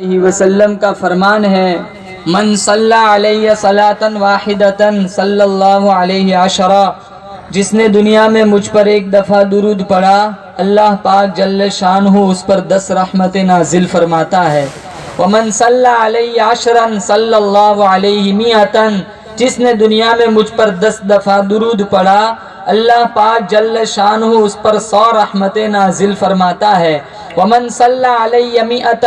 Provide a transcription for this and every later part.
علیہ وسلم کا فرمان ہے، من صلی علیہ صلاۃ واحدۃ صلی اللہ علیہ عشرہ، جس نے دنیا میں مجھ پر ایک دفعہ درود پڑھا، اللہ پاک جل شانہ اس پر 10 رحمتیں نازل فرماتا ہے۔ ومن صلی علیہ عشرا صلی اللہ علیہ مئۃ، جس نے دنیا میں مجھ پر 10 دفعہ درود پڑھا، اللہ پاک جل شانہ اس پر 100 رحمتیں نازل فرماتا ہے۔ ومن صلی علیہ مئۃ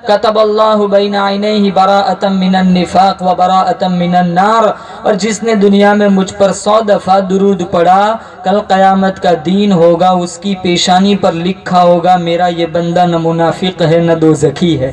کتب اللہ بین عینیہ براءۃ من النفاق وبراءۃ من النار، اور جس نے دنیا میں مجھ پر 100 دفعہ درود پڑھا، کل قیامت کا دین ہوگا، اس کی پیشانی پر لکھا ہوگا میرا یہ بندہ نہ منافق ہے نہ دوزخی ہے۔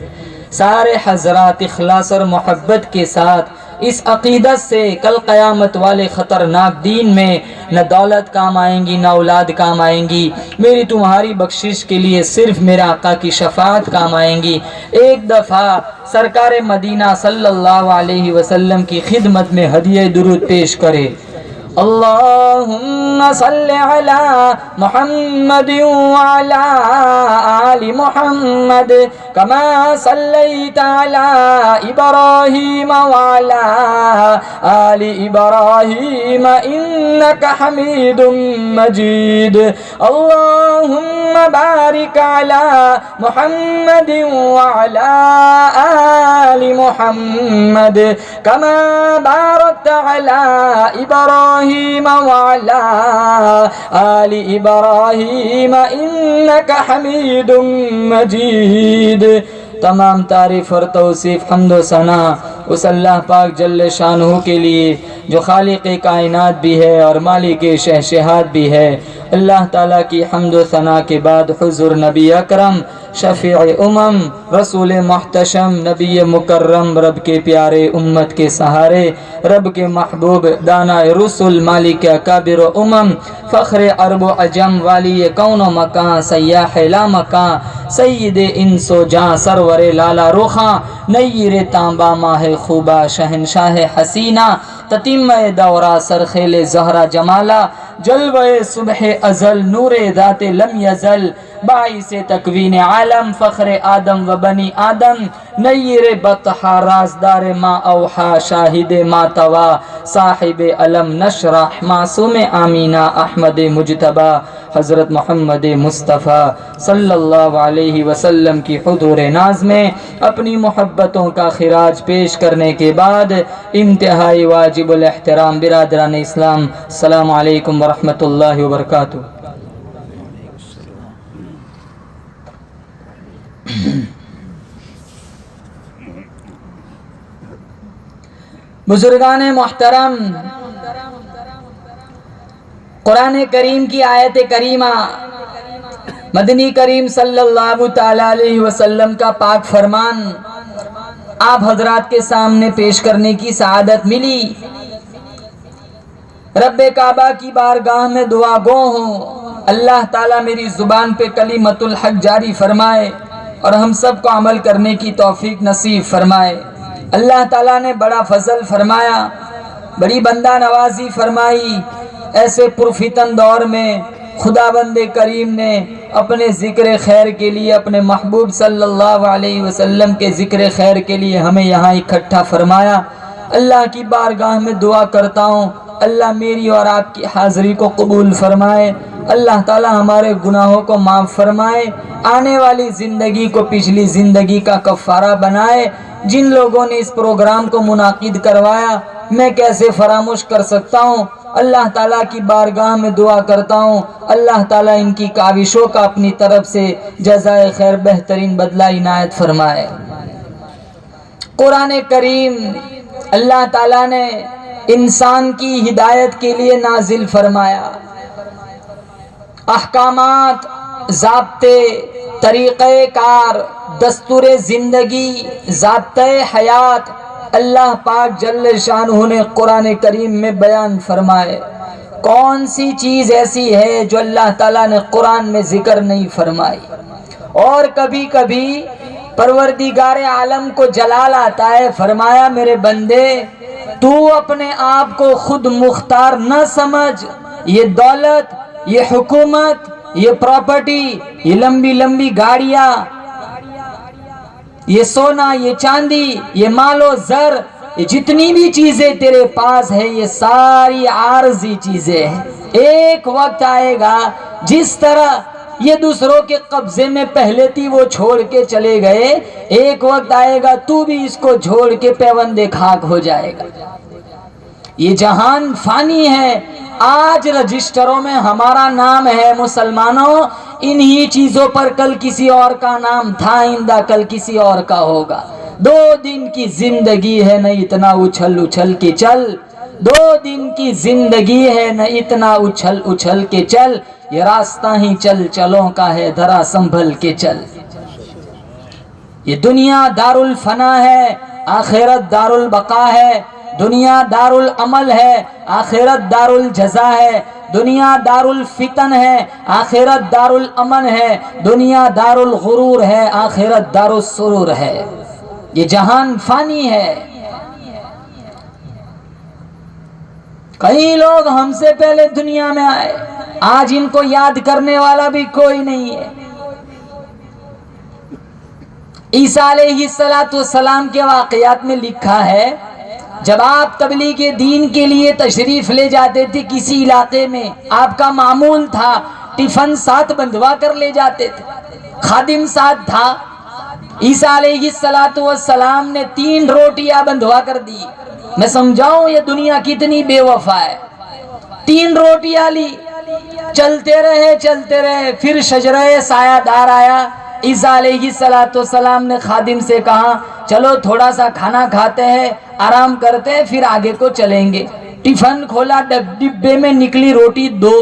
سارے حضرات اخلاص اور محبت کے ساتھ اس عقیدت سے کل قیامت والے خطرناک دین میں نہ دولت کام آئیں گی نہ اولاد کام آئیں گی، میری تمہاری بخشش کے لیے صرف میرے آقا کی شفاعت کام آئیں گی۔ ایک دفعہ سرکار مدینہ صلی اللہ علیہ وسلم کی خدمت میں ہدیہ درود پیش کرے۔ اللہم صلی علی محمد وعلی آل محمد کما صلیت علی ابراہیم وعلی آل ابراہیم انکا حمید مجید۔ اللہم بارک علی محمد وعلی آل محمد کما بارکت علی ابراہیم وعلی آل ابراہیم انکا حمید مجید۔ تمام تعریف اور توصیف حمد و ثنا اس اللہ پاک جل شانہ کے لیے جو خالق کائنات بھی ہے اور مالک شہنشاہات بھی ہے۔ اللہ تعالیٰ کی حمد و ثنا کے بعد حضور نبی اکرم شفیع امم رسول محتشم نبی مکرم رب کے پیارے امت کے سہارے رب کے محبوب دانا رسول مالک اکابر امم فخر عرب و عجم والی کون و مکان سیاح لا مکان سید انس و جاں سرور لالا رخاں نیر تانبا ماہ خوبا شہنشاہ حسینہ تتیم دورہ سرخیل زہرہ جمالہ جلوہ صبح ازل نور ذات لم یزل باعث تکوین عالم فخر آدم و بنی آدم نیر بطحا رازدار ما اوحا شاہد ما توا صاحب علم نشرح معصوم آمینہ احمد مجتبی حضرت محمد مصطفیٰ صلی اللہ علیہ وسلم کی حضور ناز میں اپنی محبتوں کا خراج پیش کرنے کے بعد انتہائی واجب الاحترام برادران اسلام، السلام علیکم ورحمۃ اللہ وبرکاتہ۔ بزرگان محترم، قرآن کریم کی آیت کریمہ مدنی کریم صلی اللہ تعالی علیہ وسلم کا پاک فرمان آپ حضرات کے سامنے پیش کرنے کی سعادت ملی۔ رب کعبہ کی بارگاہ میں دعا گو ہوں، اللہ تعالیٰ میری زبان پہ کلمۃ الحق جاری فرمائے اور ہم سب کو عمل کرنے کی توفیق نصیب فرمائے۔ اللہ تعالیٰ نے بڑا فضل فرمایا، بڑی بندہ نوازی فرمائی۔ ایسے پرفتن دور میں خدا بند کریم نے اپنے ذکر خیر کے لیے، اپنے محبوب صلی اللہ علیہ وسلم کے ذکر خیر کے لیے ہمیں یہاں اکٹھا فرمایا۔ اللہ کی بارگاہ میں دعا کرتا ہوں اللہ میری اور آپ کی حاضری کو قبول فرمائے، اللہ تعالی ہمارے گناہوں کو معاف فرمائے، آنے والی زندگی کو پچھلی زندگی کا کفارہ بنائے۔ جن لوگوں نے اس پروگرام کو منعقد کروایا میں کیسے فراموش کر سکتا ہوں۔ اللہ تعالیٰ کی بارگاہ میں دعا کرتا ہوں اللہ تعالیٰ ان کی کاوشوں کا اپنی طرف سے جزائے خیر بہترین بدلہ عنایت فرمائے۔ قرآن کریم اللہ تعالیٰ نے انسان کی ہدایت کے لیے نازل فرمایا۔ احکامات، ضابطے، طریقہ کار، دستور زندگی، ضابطۂ حیات اللہ پاک جل شانہ نے قرآن کریم میں بیان فرمائے۔ کون سی چیز ایسی ہے جو اللہ تعالیٰ نے قرآن میں ذکر نہیں فرمائی؟ اور کبھی کبھی پروردگار عالم کو جلال آتا ہے، فرمایا میرے بندے تو اپنے آپ کو خود مختار نہ سمجھ، یہ دولت، یہ حکومت، یہ پراپرٹی، یہ لمبی لمبی گاڑیاں، یہ سونا، یہ چاندی، یہ مال و زر، یہ جتنی بھی چیزیں تیرے پاس ہے یہ ساری عارضی چیزیں ہیں. ایک وقت آئے گا جس طرح یہ دوسروں کے قبضے میں پہلے تھی وہ چھوڑ کے چلے گئے، ایک وقت آئے گا تو بھی اس کو چھوڑ کے پیوندے خاک ہو جائے گا. یہ جہان فانی ہے. آج رجسٹروں میں ہمارا نام ہے مسلمانوں، انہی چیزوں پر کل کسی اور کا نام تھا، آئندہ کل کسی اور کا ہوگا. 2 دن کی زندگی ہے، نہ اتنا اچھل اچھل کے چل. 2 دن کی زندگی ہے، نہ اتنا اچھل اچھل کے چل. یہ راستہ ہی چل چلوں کا ہے، ذرا سنبھل کے چل. یہ دنیا دار الفنا ہے، آخرت دار البقا ہے. دنیا دار العمل ہے، آخرت دار الجزا ہے. دنیا دار الفتن ہے، آخرت دار الامن ہے. دنیا دار الغرور ہے، آخرت دار السرور ہے. یہ جہان فانی ہے. کئی لوگ ہم سے پہلے دنیا میں آئے، آج ان کو یاد کرنے والا بھی کوئی نہیں ہے. عیسیٰ علیہ السلام کے واقعات میں لکھا ہے جب آپ تبلیغ دین کے لیے تشریف لے جاتے تھے کسی علاقے میں، آپ کا معمول تھا ٹفن ساتھ بندھوا کر لے جاتے تھے، خادم ساتھ تھا. عیسیٰ علیہ السلام نے 3 روٹیاں بندھوا کر دی. میں سمجھاؤں یہ دنیا کتنی بے وفا ہے. 3 روٹیاں لی، چلتے رہے. پھر شجرہ سایہ دار آیا. عیسیٰ علیہ السلام نے خادم سے کہا چلو تھوڑا سا کھانا کھاتے ہیں، آرام کرتے ہیں، پھر آگے کو چلیں گے. ٹفن کھولا، ڈبے میں نکلی روٹی 2.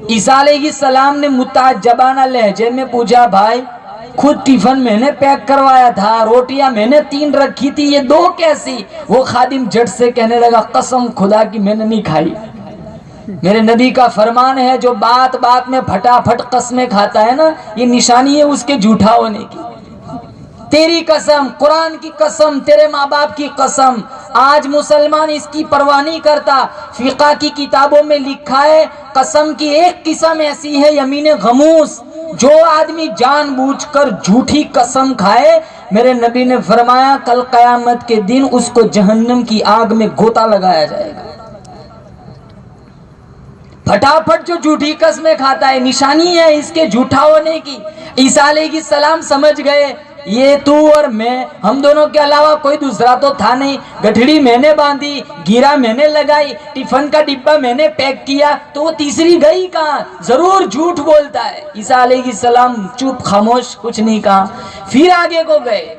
عیسیٰ علیہ السلام نے متعجبانہ لہجے میں پوچھا بھائی خود ٹفن میں نے پیک کروایا تھا، روٹیاں میں نے 3 رکھی تھی، یہ 2 کیسی؟ وہ خادم جھٹ سے کہنے لگا قسم خدا کی میں نے نہیں کھائی. میرے نبی کا فرمان ہے جو بات بات میں پھٹافٹ قسمیں کھاتا ہے نا، یہ نشانی ہے اس کے جھوٹا ہونے کی. تیری قسم، قرآن کی قسم، تیرے ماں باپ کی قسم. آج مسلمان اس کی پرواہ نہیں کرتا. فقہ کی کتابوں میں لکھا ہے قسم کی ایک قسم ایسی ہے یمین غموس، جو آدمی جان بوجھ کر جھوٹی قسم کھائے، میرے نبی نے فرمایا کل قیامت کے دن اس کو جہنم کی آگ میں گوتا لگایا جائے گا. پھٹافٹ جو جھوٹی قسمیں کھاتا ہے نشانی ہے اس کے جھوٹا ہونے کی. عیسیٰ علیہ السلام سمجھ گئے یہ تو اور میں، ہم دونوں کے علاوہ کوئی دوسرا تو تھا نہیں. گٹھڑی میں نے باندھی، گیرا میں نے لگائی، ٹفن کا ڈبہ میں نے پیک کیا، تو وہ تیسری گئی کہاں؟ ضرور جھوٹ بولتا ہے. عیسیٰ علیہ السلام چپ خاموش، کچھ نہیں کہا. پھر آگے کو گئے.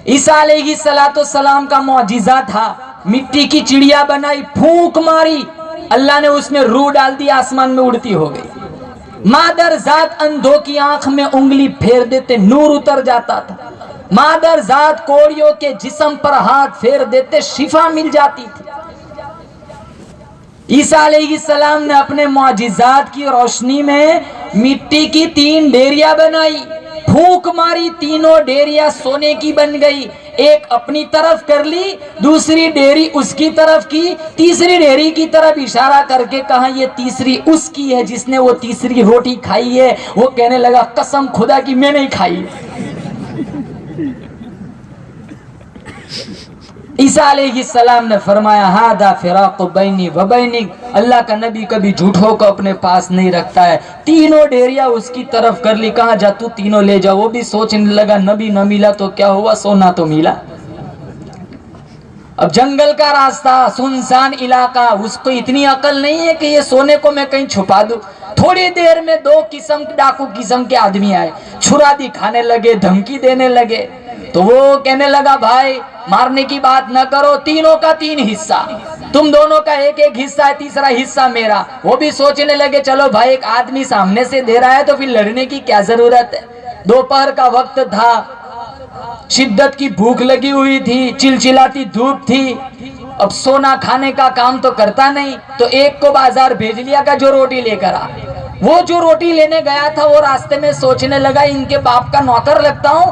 عیسیٰ علیہ السلام کا معجزہ تھا، مٹی کی چڑیا بنائی، پھونک ماری، اللہ نے اس میں روح ڈال دی، آسمان میں اڑتی ہو گئی. مادر ذات اندھوں کی آنکھ میں انگلی پھیر دیتے نور اتر جاتا تھا. مادر ذات کوڑیوں کے جسم پر ہاتھ پھیر دیتے شفا مل جاتی تھی. عیسیٰ علیہ السلام نے اپنے معجزات کی روشنی میں مٹی کی 3 ڈیریاں بنائی، پھونک ماری، تینوں ڈیریاں سونے کی بن گئی. ایک اپنی طرف کر لی، دوسری ڈیری اس کی طرف کی، تیسری ڈیری کی طرف اشارہ کر کے کہا یہ تیسری اس کی ہے جس نے وہ تیسری روٹی کھائی ہے. وہ کہنے لگا قسم خدا کی میں نہیں کھائی. عیسیٰ علیہ السلام نے فرمایا ہذا فراق بینی و بینک. اللہ کا نبی کبھی جھوٹوں کو اپنے پاس نہیں رکھتا ہے. تینوں ڈیریاں اس کی طرف کر لی، کہاں جا تو تینوں لے جا. وہ بھی سوچنے لگا نبی نہ ملا تو کیا ہوا، سونا تو ملا. اب جنگل کا راستہ، سنسان علاقہ، اس کو اتنی عقل نہیں ہے کہ یہ سونے کو میں کہیں چھپا دوں. تھوڑی دیر میں 2 ڈاکو قسم کے آدمی آئے، چھرا دکھانے لگے، دھمکی دینے لگے. تو وہ کہنے لگا بھائی مارنے کی بات نہ کرو، تینوں کا 3 حصہ، تم دونوں کا 1 حصہ ہے، تیسرا حصہ میرا. وہ بھی سوچنے لگے چلو بھائی ایک آدمی سامنے سے دے رہا ہے تو پھر لڑنے کی کیا ضرورت ہے. دوپہر کا وقت تھا، شدت کی بھوک لگی ہوئی تھی، چلچلاتی دھوپ تھی. اب سونا کھانے کا کام تو کرتا نہیں، تو ایک کو بازار بھیج لیا کہ جو روٹی لے کر آ. وہ جو روٹی لینے گیا تھا وہ راستے میں سوچنے لگا ان کے باپ کا نوکر لگتا ہوں،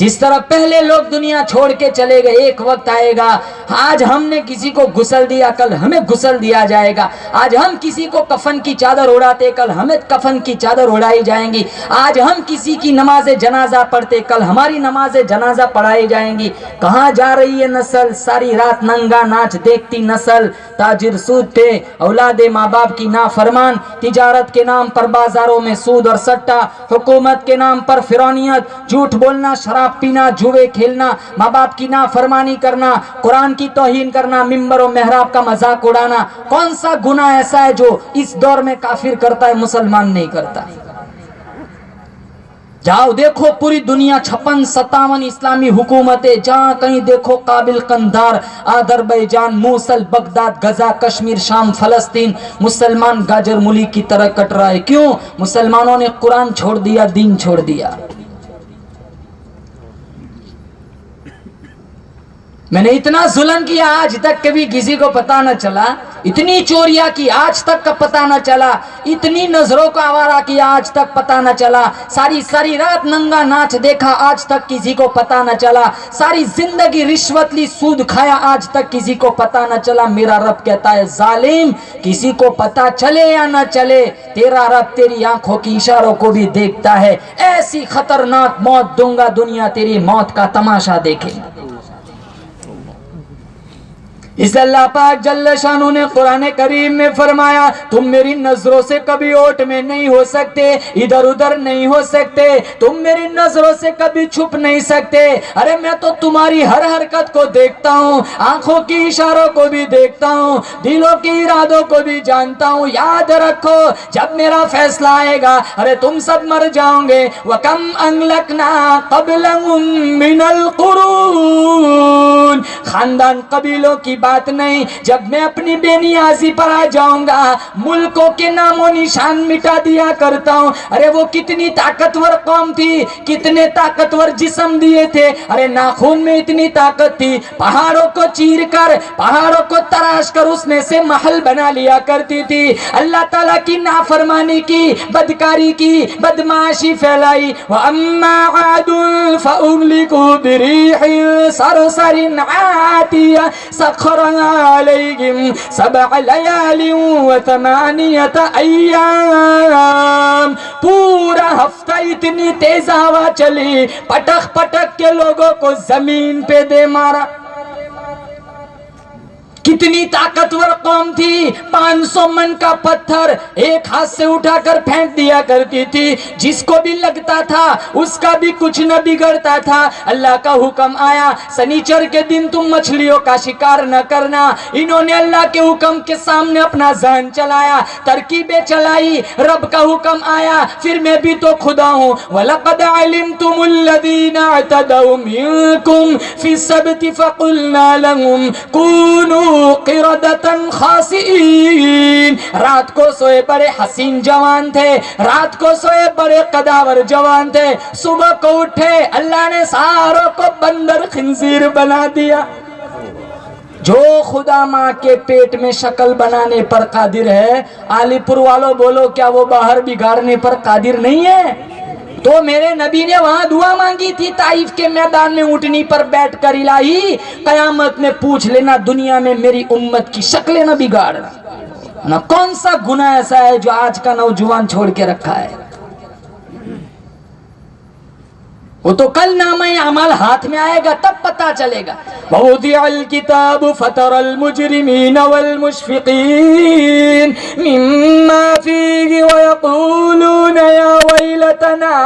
جس طرح پہلے لوگ دنیا چھوڑ کے چلے گئے، ایک وقت آئے گا آج ہم نے کسی کو غسل دیا کل ہمیں غسل دیا جائے گا، آج ہم کسی کو کفن کی چادر اڑاتے کل ہمیں کفن کی چادر اڑائی جائیں گی، آج ہم کسی کی نماز جنازہ پڑھتے کل ہماری نماز جنازہ پڑھائی جائیں گی۔ کہاں جا رہی ہے نسل؟ ساری رات ننگا ناچ دیکھتی نسل، تاجر سود پہ، اولاد ماں باپ کی نافرمان، تجارت کے نام پر بازاروں میں سود اور سٹا، حکومت کے نام پر فرعونیت، جھوٹ بولنا، شراب پینا، جوئے کھیلنا، ماں باپ کی نافرمانی کرنا، قرآن کی توہین کرنا، ممبر و محراب کا مذاق اڑانا۔ کون سا گناہ ایسا ہے جو اس دور میں کافر کرتا ہے مسلمان نہیں کرتا؟ جاؤ دیکھو پوری دنیا 56-57 اسلامی حکومتیں، جہاں کہیں دیکھو قابل قندار، آذربائیجان، موصل، بغداد، غزہ، کشمیر، شام، فلسطین، مسلمان گاجر مولی کی طرح کٹ رہا ہے۔ کیوں؟ مسلمانوں نے قرآن چھوڑ دیا، دین چھوڑ دیا۔ میں نے اتنا ظلم کیا آج تک کبھی کسی کو پتا نہ چلا، اتنی چوریاں کی آج تک کا پتا نہ چلا، اتنی نظروں کو آوارہ کیا آج تک پتا نہ چلا، ساری رات ننگا ناچ دیکھا آج تک کسی کو پتا نہ چلا، ساری زندگی رشوت لی، سود کھایا آج تک کسی کو پتا نہ چلا۔ میرا رب کہتا ہے ظالم، کسی کو پتا چلے یا نہ چلے تیرا رب تیری آنکھوں کی اشاروں کو بھی دیکھتا ہے۔ ایسی خطرناک موت دوں گا دنیا تیری موت کا تماشا دیکھے۔ اس اللہ پاک جل شانہ نے قرآن کریم میں فرمایا تم میری نظروں سے کبھی اوٹ میں نہیں ہو سکتے، ادھر ادھر نہیں ہو سکتے، تم میری نظروں سے کبھی چھپ نہیں سکتے۔ ارے میں تو تمہاری ہر حرکت کو دیکھتا ہوں، آنکھوں کی اشاروں کو بھی دیکھتا ہوں، دلوں کی ارادوں کو بھی جانتا ہوں۔ یاد رکھو جب میرا فیصلہ آئے گا ارے تم سب مر جاؤ گے۔ وَكَمْ أَهْلَكْنَا قَبْلَهُمْ مِنَ الْقُرُونِ، خاندان قبیلوں کی بات نہیں، جب میں اپنی بے نیازی پر آ جاؤں گا ملکوں کے نام و نشان مٹا دیا کرتا ہوں۔ ارے وہ کتنی طاقتور قوم تھی، کتنے طاقتور جسم دیے تھے، ارے ناخون میں اتنی طاقت تھی، پہاڑوں کو چیر کر، پہاڑوں کو تراش کر اس میں سے محل بنا لیا کرتی تھی۔ اللہ تعالیٰ کی نافرمانی کی، بدکاری کی، بدمعاشی پھیلائی۔ وَأَمَّا عَادٌ فَأُهْلِكُوا بِرِيحٍ صَرْصَرٍ عَاتِيَةٍ سَخَّرَهَا عَلَيْهِمْ 7 لَيَالٍ و8 أَيَّامٍ، پورا ہفتہ اتنی تیز ہوا چلی، پٹک پٹک کے لوگوں کو زمین پہ دے مارا۔ کتنی طاقتور قوم تھی، 500 من کا پتھر ایک ہاتھ سے اٹھا کر پھینک دیا کرتی تھی، جس کو بھی لگتا تھا اس کا بھی کچھ نہ بگڑتا تھا۔ اللہ کا حکم آیا سنیچر کے دن تم مچھلیوں کا شکار نہ کرنا۔ انہوں نے اللہ کے حکم کے سامنے اپنا ذہن چلایا، ترکیبیں چلائی، رب کا حکم آیا پھر میں بھی تو خدا ہوں۔ وَلَقَدْ عَلِمْتُمُ الَّذِينَ اعْتَدَوْا مِنْكُمْ فِي السَّبْتِ فَقُلْنَا لَهُمْ كُونُوا قردۃ خاسئین، رات کو سوئے بڑے حسین جوان تھے، رات کو سوئے بڑے قداور جوان تھے، صبح کو اٹھے اللہ نے ساروں کو بندر خنزیر بنا دیا۔ جو خدا ماں کے پیٹ میں شکل بنانے پر قادر ہے، علی پور والوں بولو کیا وہ باہر بگاڑنے پر قادر نہیں ہے؟ تو میرے نبی نے وہاں دعا مانگی تھی طائف کے میدان میں اونٹنی پر بیٹھ کر، الہی قیامت میں پوچھ لینا دنیا میں میری امت کی شکلیں نہ بگاڑنا۔ نہ کون سا گناہ ایسا ہے جو آج کا نوجوان چھوڑ کے رکھا ہے؟ وہ تو کل نامہ اعمال ہاتھ میں آئے گا تب پتا چلے گا۔ وَوُضِعَ الْكِتَابُ فَتَرَى الْمُجْرِمِينَ وَالْمُشْفِقِينَ مِمَّا فِيهِ وَيَقُولُونَ يَا وَيْلَتَنَا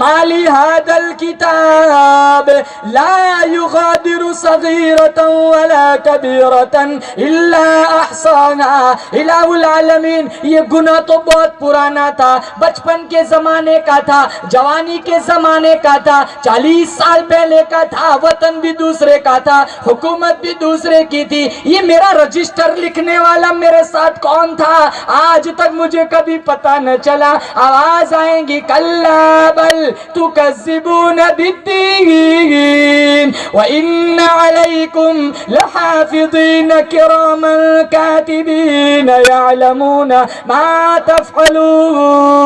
مَا لِهَذَا الْكِتَابِ لَا يُغَادِرُ صَغِيرَةً وَلَا كَبِيرَةً إِلَّا أَحْصَاهَا۔ الہ العالمین، یہ گناہ تو بہت پرانا تھا، بچپن کے زمانے کا تھا، جوانی کے زمانے کا تھا، 40 سال پہلے کا تھا، وطن بھی دوسرے کا تھا، حکومت بھی دوسرے کی تھی۔ یہ میرا رجسٹر لکھنے والا میرے ساتھ کون تھا آج تک مجھے کبھی پتا نہ چلا۔ آواز آئیں گی كلا بل تكذبون بالدين وإن عليكم لحافظين كراما كاتبين يعلمون ما تفعلون.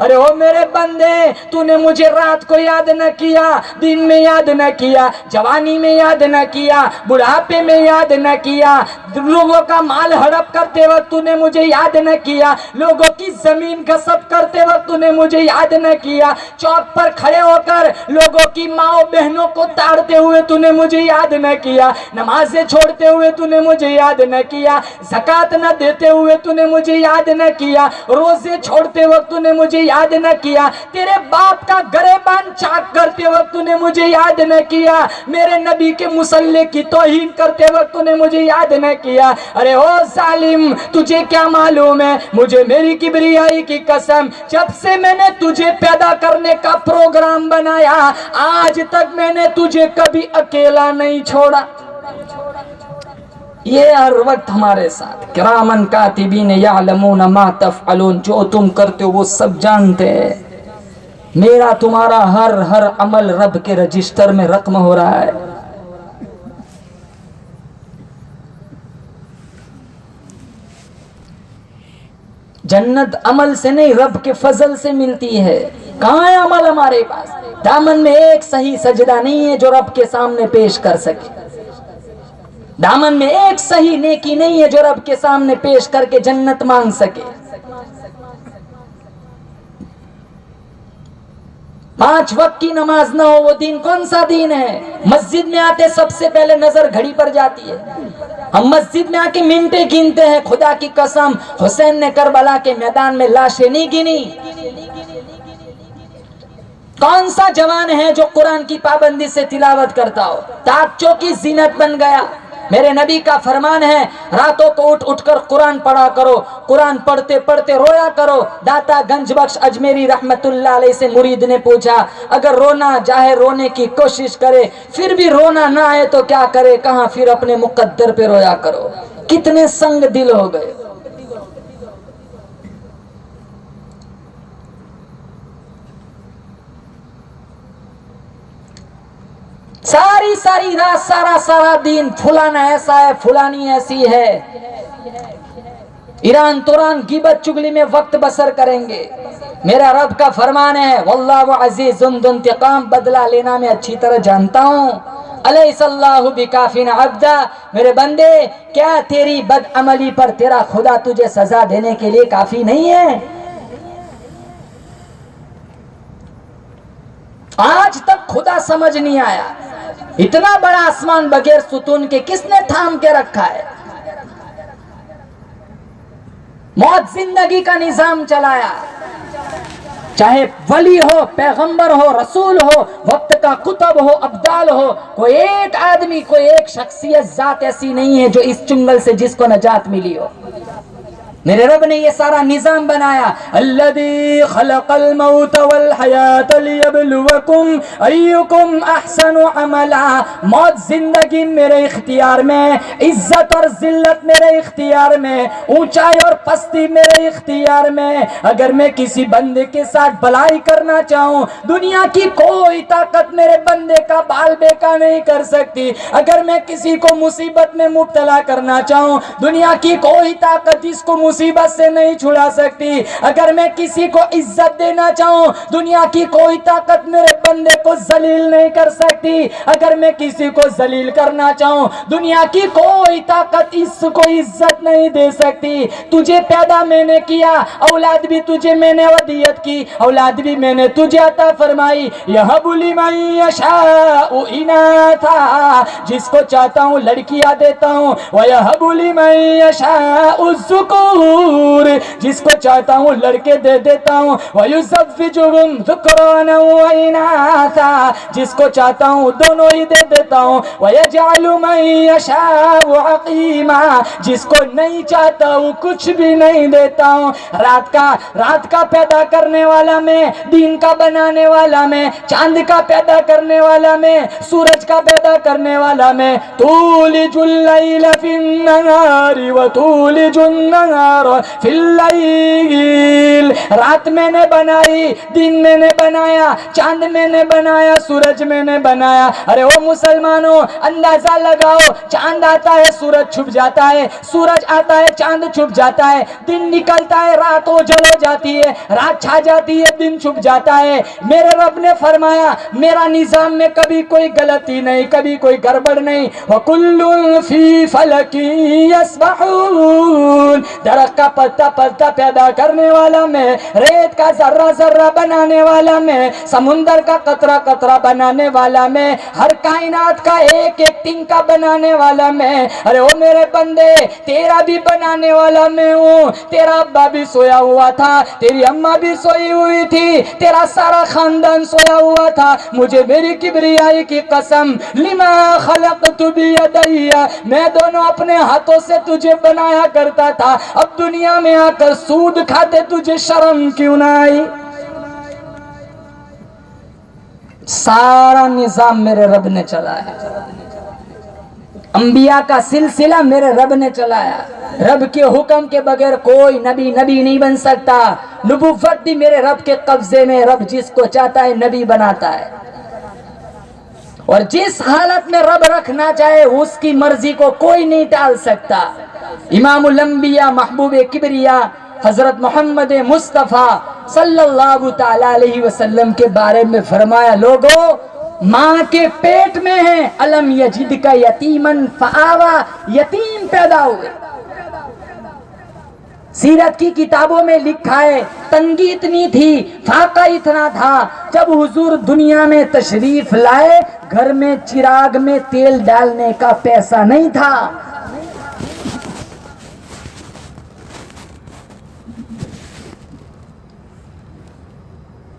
ارے او میرے بندے، تو نے مجھے رات کو یاد نہ کیا، دن میں یاد نہ کیا، جوانی میں یاد نہ کیا، بڑھاپے میں یاد نہ کیا، لوگوں کا مال ہڑپ کرتے وقت تو نے مجھے یاد نہ کیا، لوگوں کی زمین غصب کرتے وقت تو نے مجھے یاد نہ کیا، چوک پر کھڑے ہو کر لوگوں کی ماں بہنوں کو تاڑتے ہوئے تو نے مجھے یاد نہ کیا، نمازیں چھوڑتے ہوئے تو نے مجھے یاد نہ کیا، زکوٰۃ نہ دیتے ہوئے تو نے مجھے یاد نہ کیا، روزے چھوڑتے وقت تو نے مجھے یاد نہ کیا، تیرے باپ کا گریبان چاک کرتے وقت تو نے مجھے یاد نہ کیا، میرے نبی کے مصلی کی توہین کرتے وقت تو نے مجھے یاد نہ کیا. ارے او ظالم، تجھے کیا معلوم ہے، مجھے میری کبریائی کی قسم، جب سے میں نے تجھے پیدا کرنے کا پروگرام بنایا آج تک میں نے تجھے کبھی اکیلا نہیں چھوڑا. یہ ہر وقت ہمارے ساتھ کرامن کاتبین یعلمون ما تفعلون، جو تم کرتے ہو وہ سب جانتے ہیں. میرا تمہارا ہر عمل رب کے رجسٹر میں رقم ہو رہا ہے. جنت عمل سے نہیں، رب کے فضل سے ملتی ہے. کہاں ہے عمل ہمارے پاس؟ دامن میں ایک صحیح سجدہ نہیں ہے جو رب کے سامنے پیش کر سکے. دامن میں ایک صحیح نیکی نہیں ہے جو رب کے سامنے پیش کر کے جنت مانگ سکے. 5 وقت کی نماز نہ ہو وہ دین کون سا دین ہے؟ مسجد میں آتے سب سے پہلے نظر گھڑی پر جاتی ہے. ہم مسجد میں آ کے منٹیں گنتے ہیں. خدا کی قسم حسین نے کربلا کے میدان میں لاشیں نہیں گنی. کون سا جوان ہے جو قرآن کی پابندی سے تلاوت کرتا ہو؟ تاکچوں کی زینت بن گیا. میرے نبی کا فرمان ہے راتوں کو اٹھ کر قرآن پڑھا کرو، قرآن پڑھتے پڑھتے رویا کرو. داتا گنج بخش اجمیری رحمت اللہ علیہ سے مرید نے پوچھا اگر رونا چاہے رونے کی کوشش کرے پھر بھی رونا نہ آئے تو کیا کرے؟ کہاں پھر اپنے مقدر پہ رویا کرو. کتنے سنگ دل ہو گئے. ساری رات سارا دین فلانا ایسا ہے، فلانی ایسی ہے. ایران توران غیبت چگلی میں وقت بسر کریں گے. میرا رب کا فرمان ہے واللہ عزیز ذو انتقام، بدلہ لینا میں اچھی طرح جانتا ہوں. الیس اللہ بکاف عبدا، میرے بندے کیا تیری بد عملی پر تیرا خدا تجھے سزا دینے کے لیے کافی نہیں ہے؟ آج تک خدا سمجھ نہیں آیا. اتنا بڑا آسمان بغیر ستون کے کس نے تھام کے رکھا ہے؟ موت زندگی کا نظام چلایا. چاہے ولی ہو، پیغمبر ہو، رسول ہو، وقت کا کتب ہو، ابدال ہو، کوئی ایک آدمی، کوئی ایک شخصیت، ذات ایسی نہیں ہے جو اس چنگل سے جس کو نجات ملی ہو. میرے رب نے یہ سارا نظام بنایا. الذی خلق الموت والحیات لیبلوکم ایکم احسن عملا. موت زندگی میرے اختیار میں، عزت اور ذلت میرے اختیار میں، اونچائی اور پستی میرے اختیار میں. اگر میں کسی بندے کے ساتھ بھلائی کرنا چاہوں دنیا کی کوئی طاقت میرے بندے کا بال بیکا نہیں کر سکتی. اگر میں کسی کو مصیبت میں مبتلا کرنا چاہوں دنیا کی کوئی طاقت اس کو مصیبت سے نہیں چھڑا سکتی. اگر میں کسی کو عزت دینا چاہوں دنیا کی کوئی طاقت میرے بندے کو ذلیل نہیں کر سکتی. اگر میں کسی کو ذلیل کرنا چاہوں دنیا کی کوئی طاقت اس کو عزت نہیں دے سکتی. تجھے پیدا میں نے کیا، اولاد بھی تجھے میں نے ودیت کی، اولاد بھی میں نے تجھے عطا فرمائی. یہب لمن یشاء اناثا، جس کو چاہتا ہوں لڑکیاں دیتا ہوں. ویہب لمن یشاء الذکور، جس کو چاہتا ہوں لڑکے دے دیتا ہوں. وَيُزَوِّجُهُمْ ذُكْرَانًا وَإِنَاثًا، جس کو چاہتا ہوں دونوں ہی دے دیتا ہوں. وَيَجْعَلُ مَن يَشَاءُ عَقِيمًا، جس کو نہیں چاہتا ہوں کچھ بھی نہیں دیتا ہوں. رات کا پیدا کرنے والا میں، دین کا بنانے والا میں، چاند کا پیدا کرنے والا میں، سورج کا پیدا کرنے والا میں. تولج اللیل فی النہار وتولج النہار فی اللیل، رات میں نے بنائی، دن میں نے بنایا، چاند میں نے بنایا، سورج میں نے بنایا۔ ارے او مسلمانوں، اندازہ لگاؤ، چاند آتا ہے سورج چھپ جاتا ہے، سورج آتا ہے چاند چھپ جاتا ہے، دن نکلتا ہے رات اوجل ہو جاتی ہے، رات چھا جاتی ہے دن چھپ جاتا ہے۔ میرے رب نے فرمایا میرا نظام میں کبھی کوئی غلطی نہیں، کبھی کوئی گڑبڑ نہیں۔ وَكُلٌّ فِي فَلَكٍ يَسْبَحُونَ، درخت کا پتا پتا پیدا کرنے والا میں، ریت کا ذرہ ذرہ بنانے والا میں، سمندر کا قطرہ قطرہ بنانے والا میں، ہر کائنات کا ایک ایک تنکا بنانے والا میں۔ ارے او میرے بندے، تیرا بھی بنانے والا میں ہوں۔ تیرا ابا بھی سویا ہوا تھا، تیری اماں بھی سوئی ہوئی تھی، تیرا سارا خاندان سویا ہوا تھا۔ مجھے میری کبریائی کی قسم، لما خلقت بیدی، میں دونوں اپنے ہاتھوں سے تجھے بنایا کرتا تھا، اب دنیا میں آ کر سود کھاتے تجھے شرم کیوں نہ آئی؟ سارا نظام میرے رب نے چلایا، انبیاء کا سلسلہ میرے رب نے چلایا۔ رب کے حکم کے بغیر کوئی نبی نہیں بن سکتا۔ نبوت بھی میرے رب کے قبضے میں، رب جس کو چاہتا ہے نبی بناتا ہے، اور جس حالت میں رب رکھنا چاہے اس کی مرضی کو کوئی نہیں ٹال سکتا۔ امام الانبیاء، محبوب کبریا حضرت محمد مصطفیٰ صلی اللہ تعالی علیہ وسلم کے بارے میں فرمایا، لوگوں ماں کے پیٹ میں ہیں، الم یجد کا یتیمن فآوا، یتیم پیدا ہوئے۔ سیرت کی کتابوں میں لکھا ہے تنگی اتنی تھی، فاقہ اتنا تھا، جب حضور دنیا میں تشریف لائے گھر میں چراغ میں تیل ڈالنے کا پیسہ نہیں تھا۔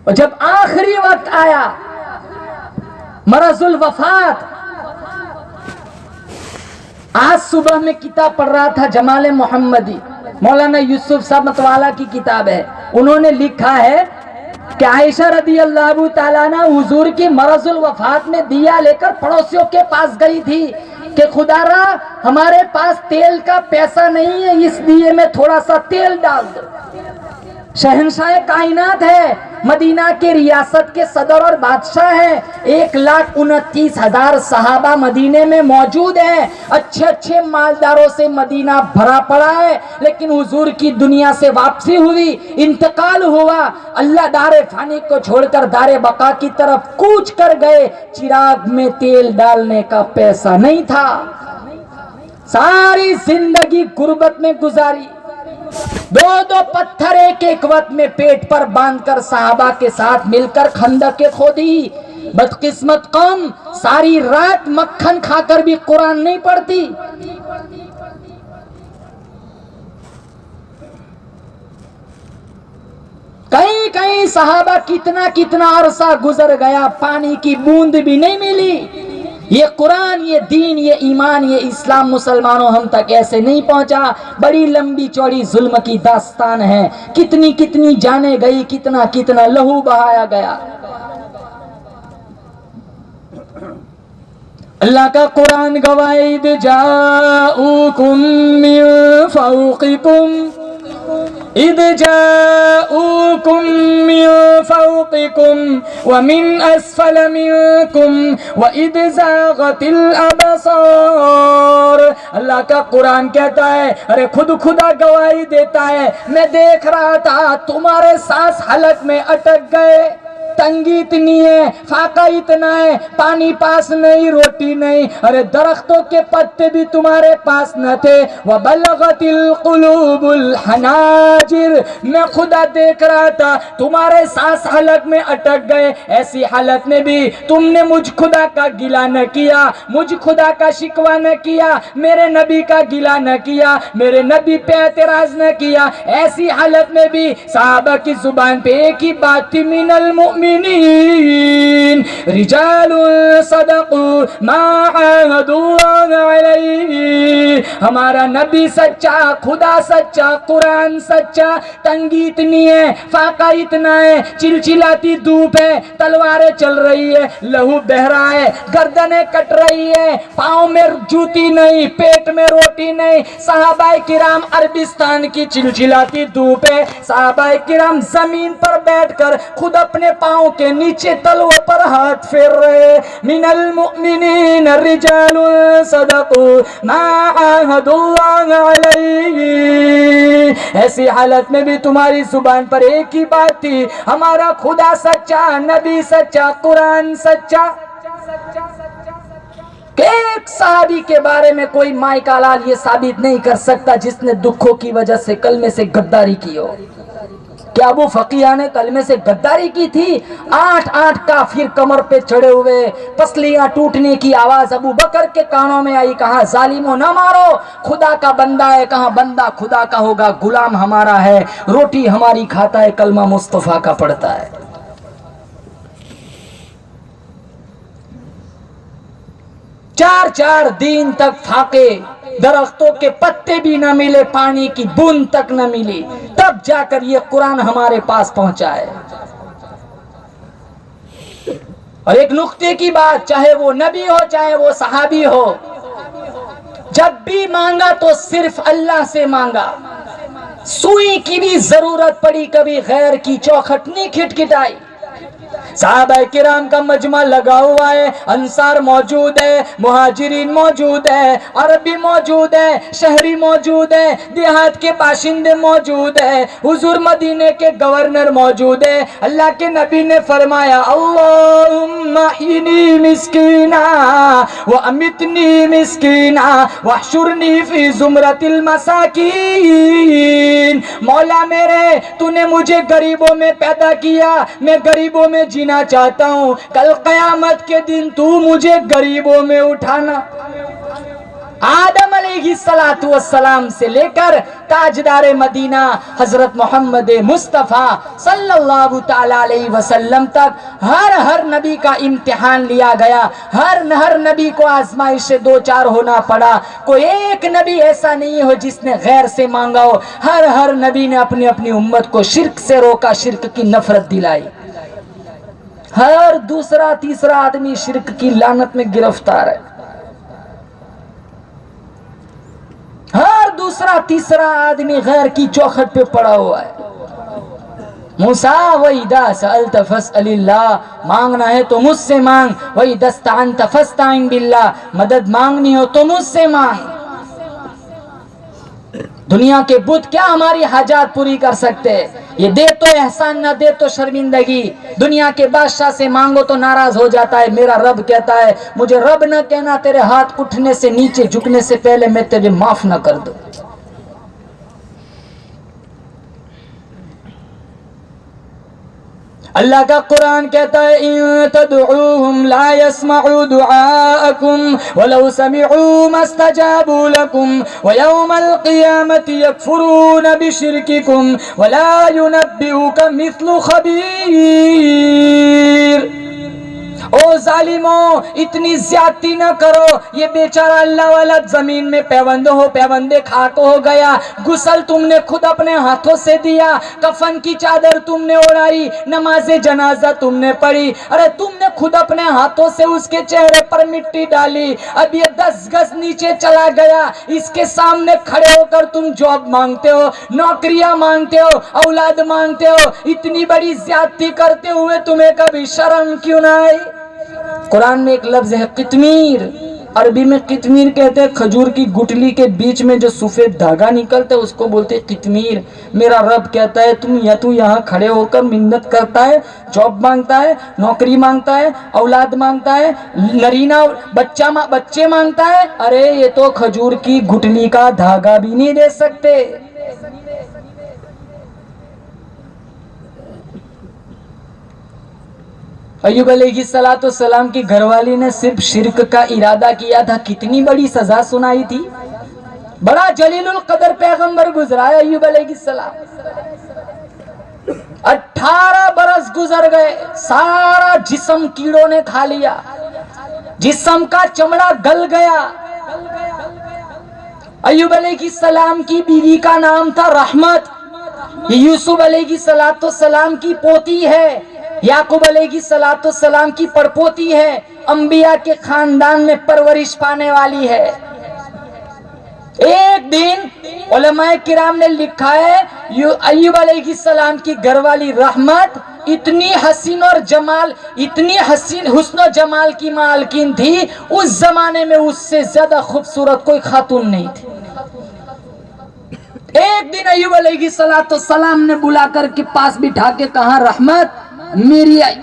اور جب آخری وقت آیا، مرض الوفات، آج صبح میں کتاب پڑھ رہا تھا جمال محمدی، مولانا یوسف صاحب متوالا کی کتاب ہے، انہوں نے لکھا ہے کہ عائشہ رضی اللہ تعالیٰ عنہ حضور کی مرض الوفات میں دیا لے کر پڑوسیوں کے پاس گئی تھی کہ خدا را ہمارے پاس تیل کا پیسہ نہیں ہے، اس دیے میں تھوڑا سا تیل ڈال دو۔ شہنشاہ کائنات ہے، مدینہ کے ریاست کے صدر اور بادشاہ ہیں، 1,29,000 صحابہ مدینے میں موجود ہیں، اچھے اچھے مالداروں سے مدینہ بھرا پڑا ہے، لیکن حضور کی دنیا سے واپسی ہوئی، انتقال ہوا، اللہ دار فانی کو چھوڑ کر دار بقا کی طرف کوچ کر گئے، چراغ میں تیل ڈالنے کا پیسہ نہیں تھا، ساری زندگی غربت میں گزاری، دو پتھر ایک وقت میں پیٹ پر باندھ کر صحابہ کے ساتھ مل کر خندق کھودی۔ بدقسمت قوم ساری رات مکھن کھا کر بھی قرآن نہیں پڑھتی۔ کئی صحابہ کتنا عرصہ گزر گیا، پانی کی بوند بھی نہیں ملی۔ یہ قرآن، یہ دین، یہ ایمان، یہ اسلام مسلمانوں ہم تک ایسے نہیں پہنچا۔ بڑی لمبی چوڑی ظلم کی داستان ہے، کتنی جانیں گئی، کتنا لہو بہایا گیا۔ اللہ کا قرآن گواہ، اذ جاؤکم من فوقکم، اذ جاؤکم من فوقکم ومن اسفل منکم واذ زاغت الابصار۔ اللہ کا قرآن کہتا ہے، ارے خدا گواہی دیتا ہے، میں دیکھ رہا تھا تمہارے سانس حلق میں اٹک گئے، تنگی اتنی ہے، فاقہ اتنا ہے، پانی پاس نہیں، روٹی نہیں، ارے درختوں کے پتے بھی تمہارے پاس نہ تھے۔ وَبَلَغَتِ الْقُلُوبُ الْحَنَاجِرِ، میں خدا دیکھ رہا تھا تمہارے سانس حلق میں اٹک گئے، ایسی حالت میں بھی تم نے مجھ خدا کا گلہ نہ کیا، مجھ خدا کا شکوہ نہ کیا، میرے نبی کا گلہ نہ کیا، میرے نبی پہ اعتراض نہ کیا۔ ایسی حالت میں بھی صحابہ کی زبان پہ ایک ہی بات تھی، من المؤمنین المؤمنین رجال صدقوا ما عاهدوا اللہ علیہ. ہمارا نبی سچا، خدا سچا، قرآن سچا. تنگی اتنی ہے، فاقہ اتنا ہے، چلچلاتی دھوپ ہے، تلواریں چل رہی ہے، لہو بہہ رہا ہے، گردنیں کٹ رہی ہے، پاؤں میں جوتی نہیں، پیٹ میں روٹی نہیں. صحابہ کرام عربستان کی چلچلاتی دھوپ ہے، صحابہ کرام زمین پر بیٹھ کر خود اپنے پاؤں کے نیچے تلووں پر ہاتھ پھیر رہے. من المؤمنین رجال صدقوا ما عاهدوا اللہ علیہ. ایسی حالت میں بھی تمہاری زبان پر ایک ہی بات تھی، ہمارا خدا سچا، نبی سچا، قرآن سچا. کہ ایک صحابی کے بارے میں کوئی مائی کا لال یہ ثابت نہیں کر سکتا جس نے دکھوں کی وجہ سے کلمے سے غداری کی ہو. کیا ابو فقیہ نے کلمے سے غداری کی تھی؟ 8 کافر کمر پہ چڑھے ہوئے، پسلیاں ٹوٹنے کی آواز ابو بکر کے کانوں میں آئی. کہا ظالموں نہ مارو، خدا کا بندہ ہے. کہاں بندہ خدا کا ہوگا، غلام ہمارا ہے، روٹی ہماری کھاتا ہے، کلمہ مصطفیٰ کا پڑھتا ہے. 4 دن تک پھاقے، درختوں کے پتے بھی نہ ملے، پانی کی بوند تک نہ ملی، تب جا کر یہ قرآن ہمارے پاس پہنچا ہے. اور ایک نقطے کی بات، چاہے وہ نبی ہو چاہے وہ صحابی ہو، جب بھی مانگا تو صرف اللہ سے مانگا. سوئی کی بھی ضرورت پڑی، کبھی غیر کی چوکھٹ نہیں کھٹکھٹائی. صحابہ کرام کا مجمع لگا ہوا ہے، انصار موجود ہے، مہاجرین موجود ہے، عربی موجود ہے، شہری موجود ہے، دیہات کے باشندے موجود ہے، حضور مدینے کے گورنر موجود ہے. اللہ کے نبی نے فرمایا اللہم احینی مسکینا وامیتنی مسکینا واحشرنی فی زمرۃ المساکین. مولا میرے، تو نے مجھے غریبوں میں پیدا کیا، میں غریبوں میں جینا چاہتا ہوں، کل قیامت کے دن تو مجھے غریبوں میں اٹھانا. آدم علیہ السلام سے لے کر تاجدار مدینہ حضرت محمد مصطفیٰ صلی اللہ تعالی علیہ وسلم تک ہر نبی کا امتحان لیا گیا. ہر نبی کو آزمائش سے 2-4 ہونا پڑا. کوئی ایک نبی ایسا نہیں ہو جس نے غیر سے مانگا ہو. ہر نبی نے اپنی امت کو شرک سے روکا، شرک کی نفرت دلائی. ہر دوسرا تیسرا آدمی شرک کی لعنت میں گرفتار ہے. ہر دوسرا تیسرا آدمی غیر کی چوکھٹ پہ پڑا ہوا ہے. موسیٰ وَإِذَا سَأَلْتَ فَاسْأَلِ اللَّهِ، مانگنا ہے تو مجھ سے مانگ. وَإِذَا اسْتَعَنْتَ فَاسْتَعِنْ بِاللَّهِ، مدد مانگنی ہو تو مجھ سے مانگ. دنیا کے بت کیا ہماری حاجات پوری کر سکتے؟ یہ دے تو احسان، نہ دے تو شرمندگی. دنیا کے بادشاہ سے مانگو تو ناراض ہو جاتا ہے. میرا رب کہتا ہے مجھے رب نہ کہنا، تیرے ہاتھ اٹھنے سے نیچے جھکنے سے پہلے میں تجھے معاف نہ کر دوں. اللہ کا قرآن کہتا ہے ان تدعوهم لا يسمعوا دعاءكم ولو سمعوا ما استجابوا لكم ويوم القيامة يكفرون بشرككم ولا ينبئك مثل خبير. او ظالموں، اتنی زیادتی نہ کرو. یہ بیچارہ اللہ والا زمین میں پیوندے خاک ہو گیا. غسل تم نے خود اپنے ہاتھوں سے دیا، کفن کی چادر تم نے اڑائی، نماز جنازہ تم نے پڑھی. ارے تم نے خود اپنے ہاتھوں سے اس کے چہرے پر مٹی ڈالی. اب یہ 10 گز نیچے چلا گیا، اس کے سامنے کھڑے ہو کر تم جاب مانگتے ہو، نوکریاں مانگتے ہو، اولاد مانگتے ہو. اتنی بڑی زیادتی کرتے ہوئے تمہیں کبھی شرم کیوں نہ آئی؟ قرآن میں ایک لفظ ہے قطمیر. عربی میں قطمیر کہتے ہیں کھجور کی گٹلی کے بیچ میں جو سفید دھاگا نکلتا ہے اس کو بولتے ہیں قطمیر. میرا رب کہتا ہے تو یہاں کھڑے ہو کر منت کرتا ہے، جاب مانگتا ہے، نوکری مانگتا ہے، اولاد مانگتا ہے، نرینہ بچے مانگتا ہے. ارے یہ تو کھجور کی گٹلی کا دھاگا بھی نہیں دے سکتے. ایوب علیہ السلام کی گھر والی نے صرف شرک کا ارادہ کیا تھا، کتنی بڑی سزا سنائی تھی. بڑا جلیل القدر پیغمبر گزرا ہے ایوب علیہ السلام. 18 برس گزر گئے، سارا جسم کیڑوں نے کھا لیا، جسم کا چمڑا گل گیا۔ ایوب علیہ السلام کی بیوی کا نام تھا رحمت، یوسف علیہ السلام کی پوتی ہے، یعقوب علیہ السلام کی پڑپوتی ہے، انبیاء کے خاندان میں پرورش پانے والی ہے۔ ایک دن علماء کرام نے لکھا ہے ایوب علیہ السلام کی گھر والی رحمت اتنی حسین اور جمال، اتنی حسین حسن و جمال کی مالکین تھی، اس زمانے میں اس سے زیادہ خوبصورت کوئی خاتون نہیں تھی۔ ایک دن ایوب علیہ السلام نے بلا کر کے پاس بٹھا کے کہا، رحمت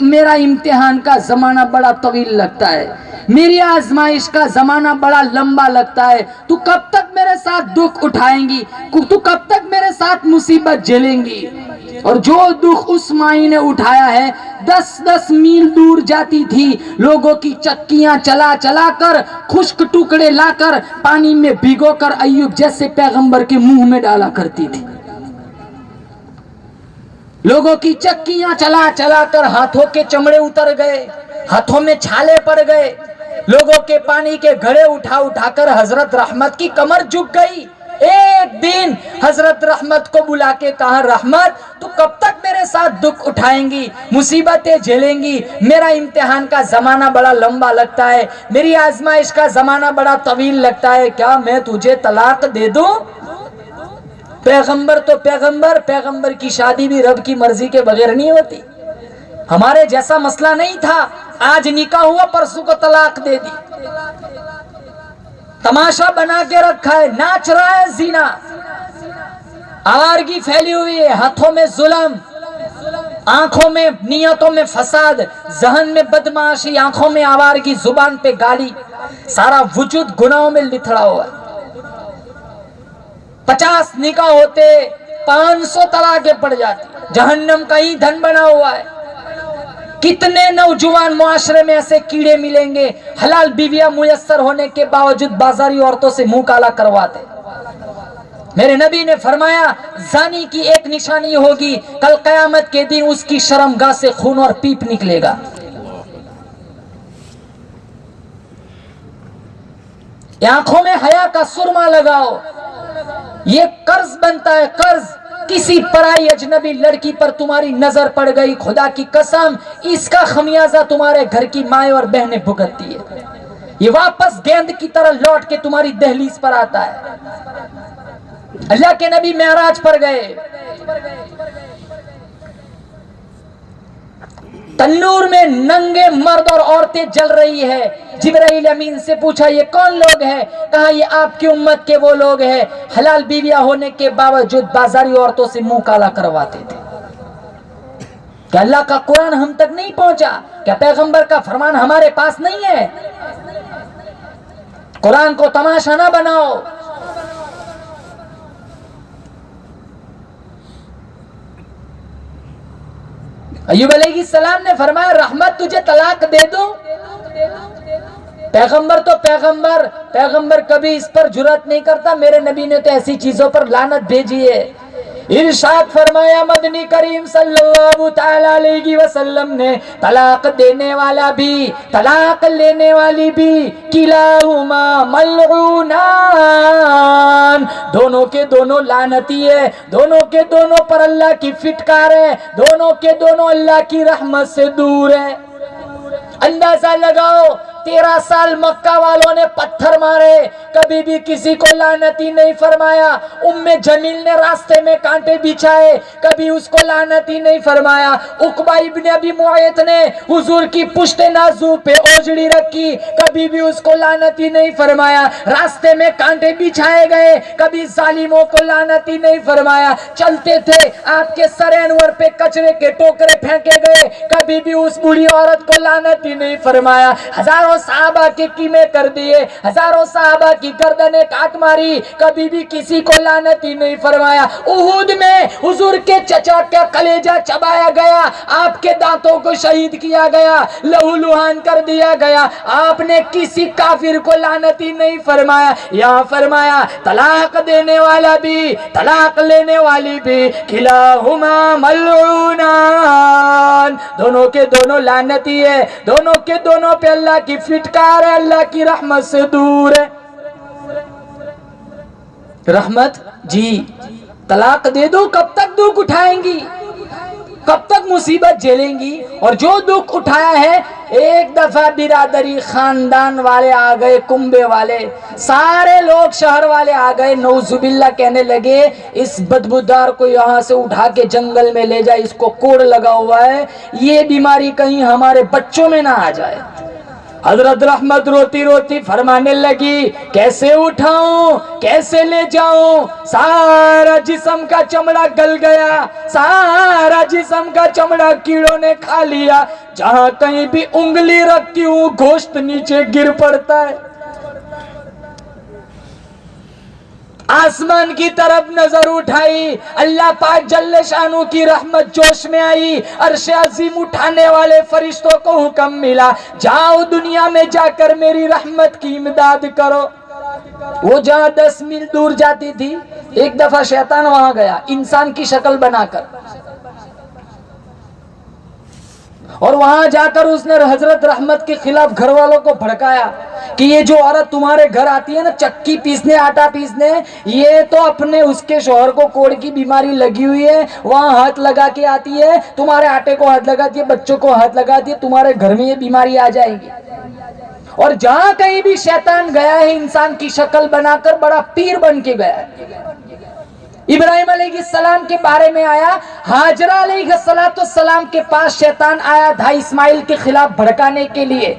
میرا امتحان کا زمانہ بڑا طویل لگتا ہے، میری آزمائش کا زمانہ بڑا لمبا لگتا ہے، تو کب تک میرے ساتھ دکھ اٹھائیں گی، تو کب تک میرے ساتھ مصیبت جھیلیں گی؟ اور جو دکھ اس مائی نے اٹھایا ہے 10 میل دور جاتی تھی، لوگوں کی چکیاں چلا چلا کر خشک ٹکڑے لا کر پانی میں بھگو کر ایوب جیسے پیغمبر کے منہ میں ڈالا کرتی تھی۔ لوگوں کی چکیاں چلا چلا کر ہاتھوں کے چمڑے اتر گئے، ہاتھوں میں چھالے پڑ گئے، لوگوں کے پانی کے گھڑے اٹھا اٹھا کر حضرت رحمت کی کمر جھک گئی۔ ایک دن حضرت رحمت کو بلا کے کہا، رحمت تو کب تک میرے ساتھ دکھ اٹھائیں گی، مصیبتیں جھیلیں گی؟ میرا امتحان کا زمانہ بڑا لمبا لگتا ہے، میری آزمائش کا زمانہ بڑا طویل لگتا ہے، کیا میں تجھے طلاق دے دوں؟ پیغمبر تو پیغمبر کی شادی بھی رب کی مرضی کے بغیر نہیں ہوتی۔ ہمارے جیسا مسئلہ نہیں تھا، آج نکاح ہوا پرسوں کو طلاق دے دی، تماشا بنا کے رکھا ہے، ناچ رہا ہے زنا، آوارگی پھیلی ہوئی ہے، ہاتھوں میں ظلم، آنکھوں میں نیتوں میں فساد، ذہن میں بدمعاشی، آنکھوں میں آوارگی، زبان پہ گالی، سارا وجود گناہوں میں لتھڑا ہوا ہے۔ 50 نکاح ہوتے 500 طلاقیں پڑ جاتی، جہنم کا ہی دھن بنا ہوا ہے۔ کتنے نوجوان معاشرے میں ایسے کیڑے ملیں گے، حلال بیویاں میسر ہونے کے باوجود بازاری عورتوں سے منہ کالا کرواتے۔ میرے نبی نے فرمایا، زانی کی ایک نشانی ہوگی، کل قیامت کے دن اس کی شرمگاہ سے خون اور پیپ نکلے گا۔ آنکھوں میں حیا کا سرما لگاؤ، یہ قرض بنتا ہے، قرض۔ کسی پرائی اجنبی لڑکی پر تمہاری نظر پڑ گئی، خدا کی قسم اس کا خمیازہ تمہارے گھر کی مائیں اور بہنیں بھگتتی ہے، یہ واپس گیند کی طرح لوٹ کے تمہاری دہلیز پر آتا ہے۔ اللہ کے نبی معراج پر گئے، تنور میں ننگے مرد اور عورتیں جل رہی ہے، جبرائیل امین سے پوچھا یہ کون لوگ ہیں؟ کہا یہ آپ کی امت کے وہ لوگ ہیں حلال بیویاں ہونے کے باوجود بازاری عورتوں سے منہ کالا کرواتے تھے۔ کہ اللہ کا قرآن ہم تک نہیں پہنچا؟ کیا پیغمبر کا فرمان ہمارے پاس نہیں ہے؟ قرآن کو تماشا نہ بناؤ۔ ایوب علیہ السلام نے فرمایا، رحمت تجھے طلاق دے دوں؟ پیغمبر تو پیغمبر کبھی اس پر جرات نہیں کرتا، میرے نبی نے تو ایسی چیزوں پر لعنت بھیجی ہے۔ ارشاد فرمایا مدنی کریم صلی اللہ تعالی علیہ وسلم نے، طلاق دینے والا بھی طلاق لینے والی بھی کلاہما ملعونان، دونوں کے دونوں لعنتی ہے، دونوں کے دونوں پر اللہ کی فٹکار ہے، دونوں کے دونوں اللہ کی رحمت سے دور ہے۔ اندازہ لگاؤ، 13 سال مکہ والوں نے پتھر مارے، کبھی بھی کسی کو لعنتی نہیں فرمایا۔ ام جمیل نے راستے میں کانٹے بچھائے، کبھی اس کو لعنتی نہیں فرمایا۔ عقبہ ابن ابی معیط نے حضور کی پشت نازو پہ اوجڑی رکھی، کبھی بھی اس کو لعنتی نہیں فرمایا۔ راستے میں کانٹے بچھائے گئے، کبھی ظالموں کو لعنتی نہیں فرمایا۔ چلتے تھے، آپ کے سر انور پہ کچرے کے ٹوکرے پھینکے گئے، کبھی بھی اس بوڑھی عورت کو لعنتی نہیں فرمایا۔ ہزاروں ہزاروں صحابہ کے قیمے کر دیے، ہزاروں صحابہ کی گردنیں کاٹ ماری، کبھی بھی کسی کو لعنتی نہیں فرمایا۔ احد میں حضور کے چچا کا کلیجہ چبایا گیا، آپ کے دانتوں کو شہید کیا گیا، لہو لہان کر دیا گیا، آپ نے کسی کافر کو لعنتی نہیں فرمایا۔ یا فرمایا طلاق دینے والا بھی طلاق لینے والی بھی کلاہما ملعونان، دونوں کے دونوں لعنتی ہے، دونوں کے دونوں پہ اللہ کی فٹکار ہے، اللہ کی رحمت سے دور ہے۔ رحمت جی طلاق دے دو، کب تک دکھ اٹھائیں گی، کب تک مصیبت جھیلیں گی؟ اور جو دکھ اٹھایا ہے، ایک دفعہ برادری خاندان والے آ گئے، کنبے والے سارے لوگ شہر والے آ گئے، نعوذ باللہ کہنے لگے اس بدبودار کو یہاں سے اٹھا کے جنگل میں لے جائے، اس کو کوڑ لگا ہوا ہے، یہ بیماری کہیں ہمارے بچوں میں نہ آ جائے۔ حضرت رحمت روتی روتی فرمانے لگی کیسے اٹھاؤں، کیسے لے جاؤں، سارا جسم کا چمڑا گل گیا، سارا جسم کا چمڑا کیڑوں نے کھا لیا، جہاں کہیں بھی انگلی رکھتی ہوں گوشت نیچے گر پڑتا ہے۔ آسمان کی طرف نظر اٹھائی، اللہ پاک جل شانہ کی رحمت جوش میں آئی، عرش عظیم اٹھانے والے فرشتوں کو حکم ملا جاؤ دنیا میں جا کر میری رحمت کی امداد کرو۔ وہ جہاں 10 میل دور جاتی تھی، ایک دفعہ شیطان وہاں گیا انسان کی شکل بنا کر، اور وہاں جا کر اس نے حضرت رحمت کے خلاف گھر والوں کو بھڑکایا کہ یہ جو عورت تمہارے گھر آتی ہے نا چکی پیسنے، آٹا پیسنے، یہ تو اپنے اس کے شوہر کو کوڑ کی بیماری لگی ہوئی ہے، وہاں ہاتھ لگا کے آتی ہے، تمہارے آٹے کو ہاتھ لگاتی ہے، بچوں کو ہاتھ لگاتی ہے، تمہارے گھر میں یہ بیماری آ جائے گی۔ اور جہاں کہیں بھی شیطان گیا ہے انسان کی شکل بنا کر بڑا پیر بن کے گیا ہے۔ ابراہیم علیہ السلام کے بارے میں آیا، ہاجرہ علیہ السلام کے پاس شیطان آیا تھا اسماعیل کے خلاف بھڑکانے کے لیے،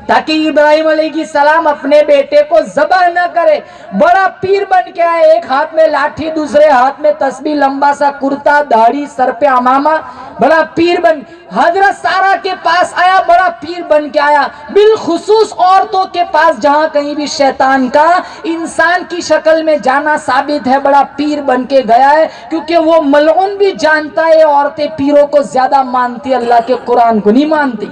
تاکہ ابراہیم علیہ السلام اپنے بیٹے کو ذبح نہ کرے۔ بڑا پیر بن کے آئے، ایک ہاتھ میں لاٹھی، دوسرے ہاتھ میں تسبیح، لمبا سا کرتا، داڑھی، سر پہ عمامہ، بڑا پیر بن حضرت سارہ کے پاس آیا، بڑا پیر بن کے آیا۔ بالخصوص عورتوں کے پاس جہاں کہیں بھی شیطان کا انسان کی شکل میں جانا ثابت ہے، بڑا پیر بن کے گیا ہے، کیونکہ وہ ملعون بھی جانتا ہے عورتیں پیروں کو زیادہ مانتی، اللہ کے قرآن کو نہیں مانتی۔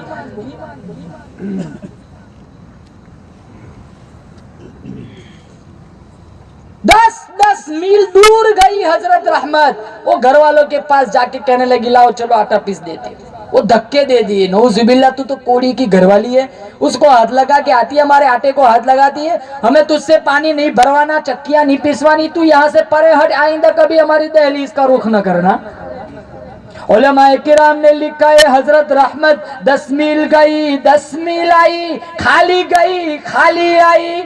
10 میل دور گئی حضرت رحمت، وہ گھر والوں کے پاس جا کے کہنے لگی لاؤ چلو آٹا پیس دیتے، وہ دھکے دے دیے، نعوذ باللہ تو کوڑی کی گھر والی ہے، اس کو ہاتھ لگا کے آتی ہے، ہمارے آٹے کو ہاتھ لگاتی ہے، ہمیں تجھ سے پانی نہیں بھروانا، چکیاں نہیں پیسوانی، تو یہاں سے پرے ہٹ، آئندہ کبھی ہماری دہلیز کا رخ نہ کرنا۔ علماء کرام نے لکھا ہے حضرت رحمت 10 میل گئی، 10 میل آئی، خالی گئی خالی آئی۔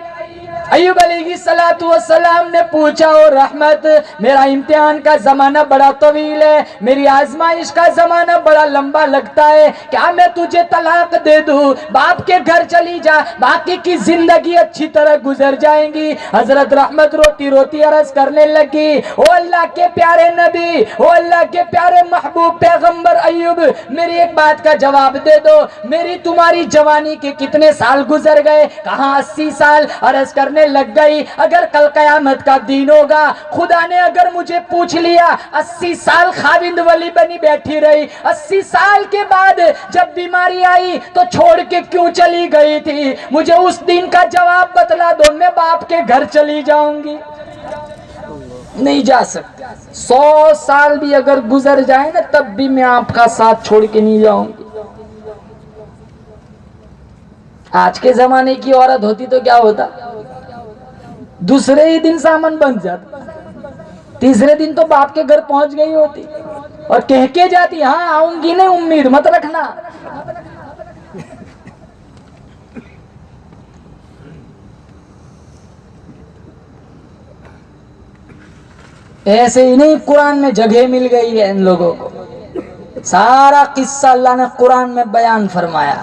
ایوب علیہ السلام نے پوچھا او رحمت میرا امتحان کا زمانہ بڑا طویل ہے، میری آزمائش کا زمانہ بڑا لمبا لگتا ہے، کیا میں تجھے طلاق دے دوں، باپ کے گھر چلی جا، باقی کی زندگی اچھی طرح گزر جائیں گی؟ حضرت رحمت روتی روتی عرض کرنے لگی او اللہ کے پیارے نبی، او اللہ کے پیارے محبوب پیغمبر ایوب، میری ایک بات کا جواب دے دو، میری تمہاری جوانی کے کتنے سال گزر گئے؟ کہاں 80 سال؟ عرض کرنے لگ گئی اگر کل قیامت کا دن ہوگا، خدا نے اگر مجھے پوچھ لیا 80 سال خاوند ولی بنی بیٹھی رہی، 80 سال کے بعد جب بیماری آئی تو چھوڑ کے کیوں چلی گئی تھی، مجھے اس دن کا جواب بتلا دو، میں باپ کے گھر چلی جاؤں گی۔ نہیں جا سکتے، 100 سال بھی اگر گزر جائے نا تب بھی میں آپ کا ساتھ چھوڑ کے نہیں جاؤں گی۔ آج کے زمانے کی عورت ہوتی تو کیا ہوتا، دوسرے ہی دن سامان بن جاتا، تیسرے دن تو باپ کے گھر پہنچ گئی ہوتی اور کہہ کے جاتی ہاں آؤں گی، نہیں امید مت رکھنا۔ ایسے ہی نہیں قرآن میں جگہ مل گئی ہے ان لوگوں کو، سارا قصہ اللہ نے قرآن میں بیان فرمایا،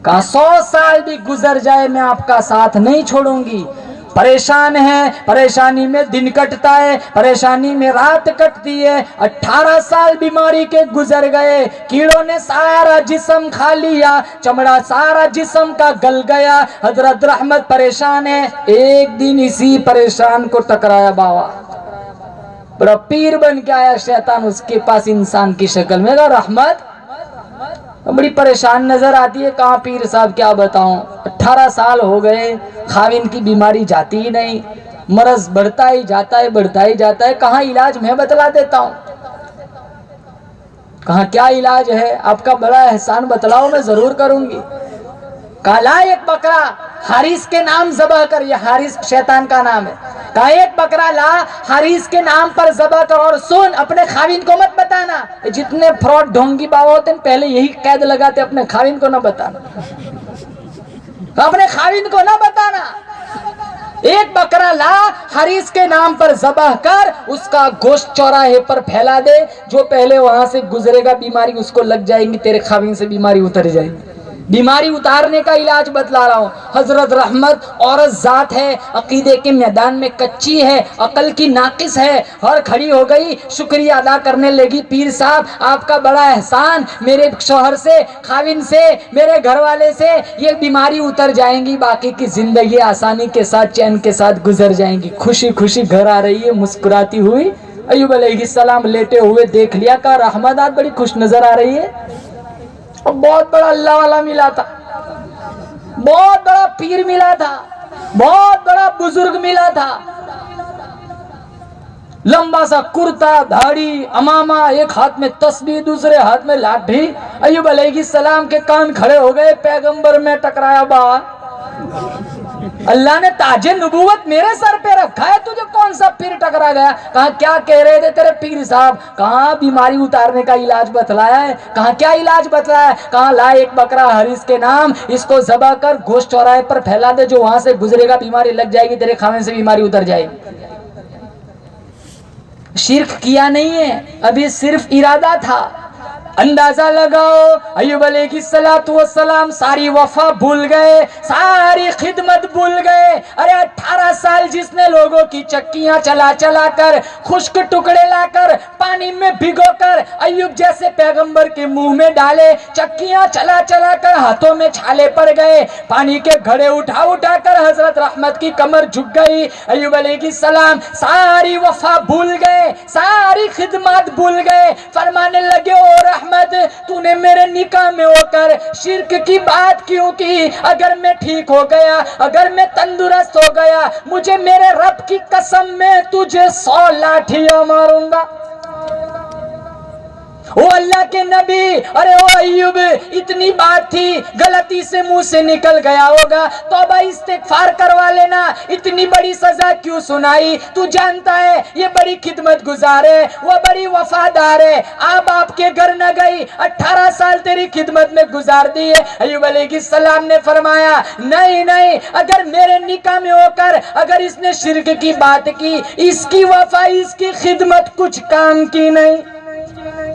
کہا 100 سال بھی گزر جائے میں آپ کا ساتھ نہیں چھوڑوں گی۔ پریشان ہیں، پریشانی میں دن کٹتا ہے، پریشانی میں رات کٹتی ہے۔ 18 سال بیماری کے گزر گئے، کیڑوں نے سارا جسم کھا لیا، چمڑا سارا جسم کا گل گیا۔ حضرت رحمت پریشان ہے۔ ایک دن اسی پریشان کو ٹکرایا بابا، بڑا پیر بن کے آیا شیطان اس کے پاس انسان کی شکل میں۔ کہا رحمت بڑی پریشان نظر آتی ہے۔ کہاں پیر صاحب کیا بتاؤں، 18 سال ہو گئے، خاوند کی بیماری جاتی ہی نہیں، مرض بڑھتا ہی جاتا ہے، بڑھتا ہی جاتا ہے، کہاں علاج میں بتلا دیتا ہوں۔ کہاں کیا علاج ہے، آپ کا بڑا احسان بتلاؤ، میں ضرور کروں گی۔ کہا لا ایک بکرا حارث کے نام ذبح کر، یہ حارث شیطان کا نام ہے۔ کہا ایک بکرا لا حارث کے نام پر ذبح کر، اور سن اپنے خاوند کو مت بتانا۔ جتنے فراڈ ڈھونگی باوا ہوتے ہیں پہلے یہی قید لگاتے، اپنے خاوند کو نہ بتانا، اپنے خاوند کو نہ بتانا۔ ایک بکرا لا حارث کے نام پر ذبح کر، اس کا گوشت چوراہے پر پھیلا دے، جو پہلے وہاں سے گزرے گا بیماری اس کو لگ جائیں گی، تیرے خاوند سے بیماری اتر جائے گی۔ بیماری اتارنے کا علاج بتلا رہا ہوں۔ حضرت رحمت عورت ذات ہے، عقیدے کے میدان میں کچی ہے، عقل کی ناقص ہے، اور کھڑی ہو گئی، شکریہ ادا کرنے لگی۔ پیر صاحب آپ کا بڑا احسان، میرے شوہر سے، خاوند سے، میرے گھر والے سے یہ بیماری اتر جائیں گی، باقی کی زندگی آسانی کے ساتھ چین کے ساتھ گزر جائیں گی۔ خوشی خوشی گھر آ رہی ہے، مسکراتی ہوئی۔ ایوب علیہ السلام لیٹے ہوئے دیکھ لیا، کہا رحمت آج بڑی خوش نظر آ رہی ہے۔ بہت بڑا اللہ والا ملا تھا، بہت بڑا پیر ملا تھا، بہت بڑا بزرگ ملا تھا، لمبا سا کرتا، دھاڑی، امامہ، ایک ہاتھ میں تسبیح دوسرے ہاتھ میں لاٹھی۔ ایوب علیہ السلام کے کان کھڑے ہو گئے، پیغمبر میں ٹکرایا با، اللہ نے تاج نبوت میرے سر پہ رکھا ہے، تجھے کون سا پیر ٹکرا گیا؟ کہاں کیا کہہ رہے تھے تیرے پیر صاحب؟ کہاں بیماری اتارنے کا علاج بتلایا ہے؟ کہاں کیا علاج بتلایا ہے؟ کہاں لا ایک بکرا حارث کے نام، اس کو ذبح کر، گوشت چوراہے پر پھیلا دے، جو وہاں سے گزرے گا بیماری لگ جائے گی، تیرے خاوند سے بیماری اتر جائے گی۔ شرک کیا نہیں ہے، ابھی صرف ارادہ تھا۔ اندازہ لگاؤ، ایوب علیہ السلام ساری وفا بھول گئے، ساری خدمت بھول گئے۔ ارے 18 سال جس نے لوگوں کی چکیاں چلا چلا کر، خشک ٹکڑے لا کر، پانی میں بھگو کر ایوب جیسے پیغمبر کے منہ میں ڈالے، چکیاں چلا چلا کر ہاتھوں میں چھالے پڑ گئے، پانی کے گھڑے اٹھا اٹھا کر حضرت رحمت کی کمر جھک گئی۔ ایوب علیہ السلام ساری وفا بھول گئے، ساری خدمات بھول گئے، فرمانے لگے او رحمت، تو نے میرے نکاح میں ہو کر شرک کی بات کیوں کی؟ اگر میں ٹھیک ہو گیا، اگر میں تندرست ہو گیا، مجھے میرے رب کی قسم میں تجھے 100 لاٹھیاں ماروں گا۔ او اللہ کے نبی، ارے او ایوب، اتنی بات تھی، غلطی سے منہ سے نکل گیا ہوگا، توبہ استغفار کروا لینا، اتنی بڑی سزا کیوں سنائی؟ تو جانتا ہے یہ بڑی خدمت گزار ہے، وہ بڑی وفادار ہے، آپ کے گھر نہ گئی، 18 سال تیری خدمت میں گزار دی ہے۔ ایوب علیہ السلام نے فرمایا نہیں نہیں، اگر میرے نکاح میں ہو کر اگر اس نے شرک کی بات کی، اس کی وفا، اس کی خدمت کچھ کام کی نہیں۔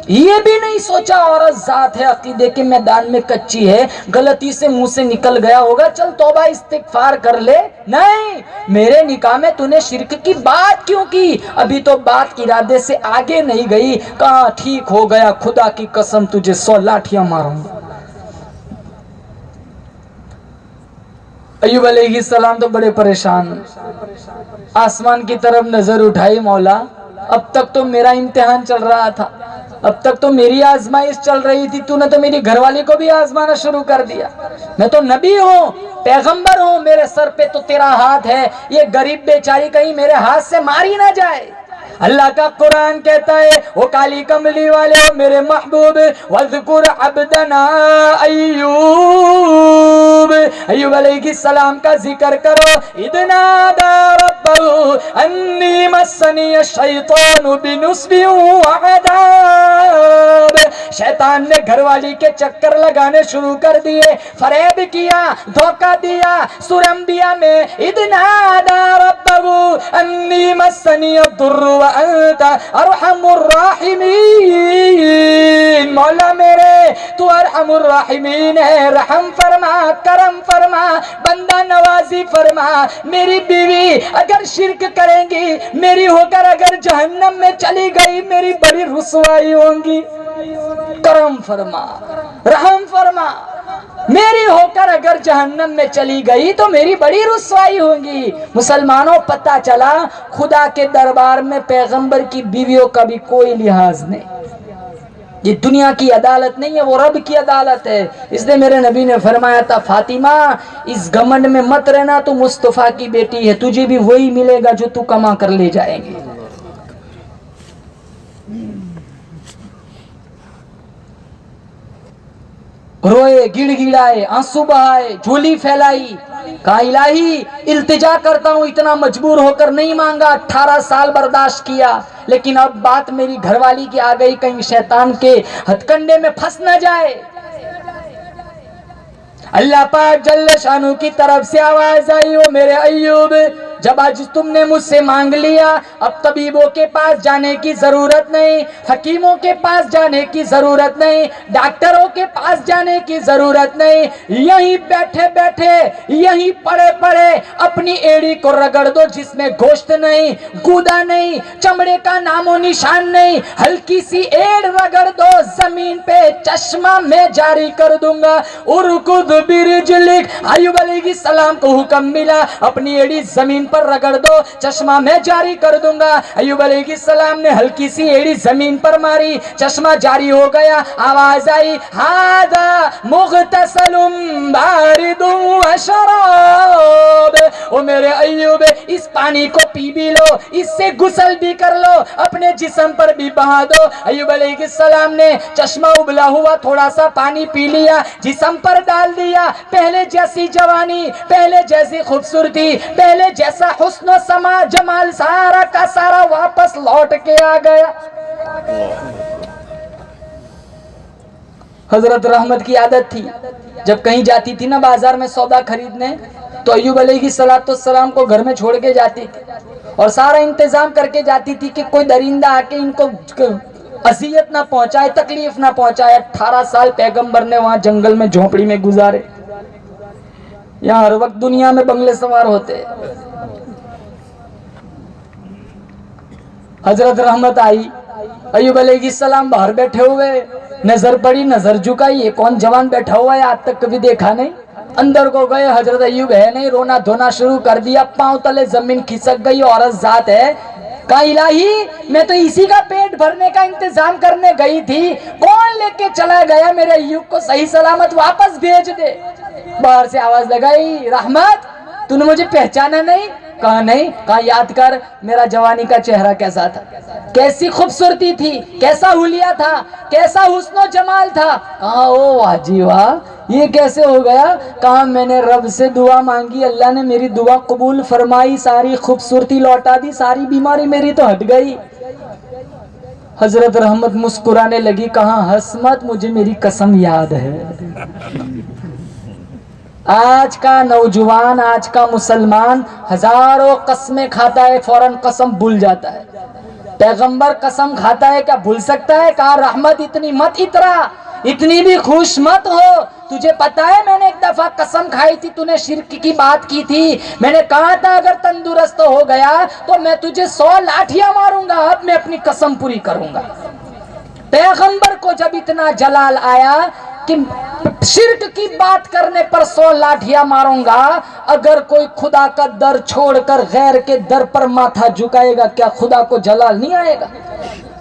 یہ بھی نہیں سوچا عورت ذات ہے، عقیدے کے میدان میں کچی ہے، غلطی سے منہ سے نکل گیا ہوگا، چل توبہ استغفار کر لے۔ نہیں، میرے نکاح میں تو نے شرک کی بات کیوں کی؟ ابھی تو بات ارادے سے آگے نہیں گئی، کہاں ٹھیک ہو گیا، خدا کی قسم تجھے 100 لاٹھیاں ماروں گا۔ ایوب علیہ السلام تو بڑے پریشان، آسمان کی طرف نظر اٹھائی، مولا اب تک تو میرا امتحان چل رہا تھا، اب تک تو میری آزمائش چل رہی تھی، تو نے تو میری گھر والی کو بھی آزمانا شروع کر دیا۔ میں تو نبی ہوں، پیغمبر ہوں، میرے سر پہ تو تیرا ہاتھ ہے، یہ غریب بیچاری کہیں میرے ہاتھ سے ماری نہ جائے۔ اللہ کا قرآن کہتا ہے، وہ کالی کملی والے میرے محبوب، وَاذْكُرْ عَبْدَنَا ایوب، ایوب علیہ السلام کا ذکر کرو۔ اِذْ نَادَى رَبَّهُ أَنِّي مَسَّنِيَ الشَّيْطَانُ بِنُصْبٍ وَعَذَابٍ۔ شیطان نے گھر والی کے چکر لگانے شروع کر دیے، فریب کیا، دھوکہ دیا۔ سورہ انبیاء میں اِذْ نَادَى رَبَّهُ أَنِّي مَسَّنِيَ الضُّرُّ وَأَنْتَ أَرْحَمُ الرَّاحِمِينَ، مولا میرے تو ارحم الراحمین ہے، رحم فرما، کرم فرما، بندہ نوازی فرما. میری بیوی اگر شرک کریں گی، میری ہو کر اگر جہنم میں چلی گئی، میری بڑی رسوائی ہوگی. کرم فرما، رحم فرما. میری ہو کر اگر جہنم میں چلی گئی تو میری بڑی رسوائی ہوگی. مسلمانوں، پتہ چلا خدا کے دربار میں پیغمبر کی بیویوں کا بھی کوئی لحاظ نہیں. یہ دنیا کی عدالت نہیں ہے، وہ رب کی عدالت ہے. اس لیے میرے نبی نے فرمایا تھا، فاطمہ اس گھمنڈ میں مت رہنا، تو مصطفیٰ کی بیٹی ہے، تجھے بھی وہی ملے گا جو تو کما کر لے جائیں گے. روئے، گڑ گڑائے، آنسو بہائے، جھولی پھیلائی، کہا الہی التجا کرتا ہوں، اتنا مجبور ہو کر نہیں مانگا، 18 سال برداشت کیا، لیکن اب بات میری گھر والی کی آ گئی، کہیں شیطان کے ہتھ کنڈے میں پھنس نہ جائے. اللہ پاک جل شانہ کی طرف سے آواز آئی، او میرے ایوب، جب آج تم نے مجھ سے مانگ لیا، اب طبیبوں کے پاس جانے کی ضرورت نہیں، حکیموں کے پاس جانے کی ضرورت نہیں، ڈاکٹروں کے پاس جانے کی ضرورت نہیں. یہیں بیٹھے بیٹھے، یہیں پڑے پڑے اپنی ایڑی کو رگڑ دو، جس میں گوشت نہیں، گودا نہیں، چمڑے کا نام و نشان نہیں. ہلکی سی ایڑ رگڑ دو، زمین پہ چشمہ میں جاری کر دوں گا. ارکض برجلک، ایوب علیہ السلام کو حکم ملا، اپنی ایڑی زمین پر رگڑ دو، چشمہ میں جاری کر دوں گا. ایوب علیہ السلام نے ہلکی سی ایڑی زمین پر ماری، چشمہ جاری ہو گیا. آواز آئی، ھذا مغتسل بارد وشراب. او میرے ایوب، اس پانی کو پی بھی لو، اس سے غسل بھی کر لو، اپنے جسم پر بھی بہا دو. ایوب علیہ السلام نے چشمہ ابلا ہوا تھوڑا سا پانی پی لیا، جسم پر ڈال دیا. پہلے جیسی جوانی، پہلے جیسی خوبصورتی، پہلے جیسا حسن و سما جمال، سارا کا سارا واپس لوٹ کے آ گیا. حضرت رحمت کی عادت تھی، جب کہیں جاتی تھی نا بازار میں سودا خریدنے، تو ایوب علیہ السلام کو گھر میں چھوڑ کے جاتی تھی، اور سارا انتظام کر کے جاتی تھی کہ کوئی درندہ آ کے ان کو اذیت نہ پہنچائے، تکلیف نہ پہنچائے. 18 سال پیغمبر نے وہاں جنگل میں جھونپڑی میں گزارے. یہاں ہر وقت دنیا میں بنگلے سوار ہوتے. حضرت رحمت آئی، ایوب علیہ السلام باہر بیٹھے ہوئے، نظر پڑی، نظر جھکائی، یہ کون جوان بیٹھا ہوا ہے، آج تک کبھی دیکھا نہیں. اندر کو گئے، حضرت ایوب ہے نہیں، رونا دھونا شروع کر دیا، پاؤں تلے زمین کھسک گئی. عورت ذات ہے، کہا الہی میں تو اسی کا پیٹ بھرنے کا انتظام کرنے گئی تھی، کون لے کے چلا گیا، میرے ایوب کو صحیح سلامت واپس بھیج دے. باہر سے آواز لگائی، رحمت تو نے مجھے پہچانا نہیں؟ کہا نہیں. کہا یاد کر میرا جوانی کا چہرہ کیسا تھا، کیسی خوبصورتی تھی، کیسا حلیہ تھا، کیسا حسن و جمال تھا. کہا او واہ جی واہ، یہ کیسے ہو گیا؟ کہا میں نے رب سے دعا مانگی، اللہ نے میری دعا قبول فرمائی، ساری خوبصورتی لوٹا دی، ساری بیماری میری تو ہٹ گئی. حضرت رحمت مسکرانے لگی، کہا ہنس مت، مجھے میری قسم یاد ہے. آج کا نوجوان، آج کا مسلمان ہزاروں قسمیں کھاتا ہے، فوراً قسم بھول جاتا ہے. پیغمبر قسم کھاتا ہے، کیا بھول سکتا ہے؟ کہا رحمت اتنی مت اترا، اتنی بھی خوش مت ہو. تجھے پتا ہے میں نے ایک دفعہ قسم کھائی تھی، تو نے شرک کی بات کی تھی، میں نے کہا تھا اگر تندرست ہو گیا تو میں تجھے 100 لاٹھیاں ماروں گا، اب میں اپنی قسم پوری کروں گا. پیغمبر کو جب اتنا جلال آیا کہ شرک کی بات کرنے پر 100 لاٹھیاں ماروں گا، اگر کوئی خدا کا در چھوڑ کر غیر کے در پر ماتھا جھکائے گا، کیا خدا کو جلال نہیں آئے گا؟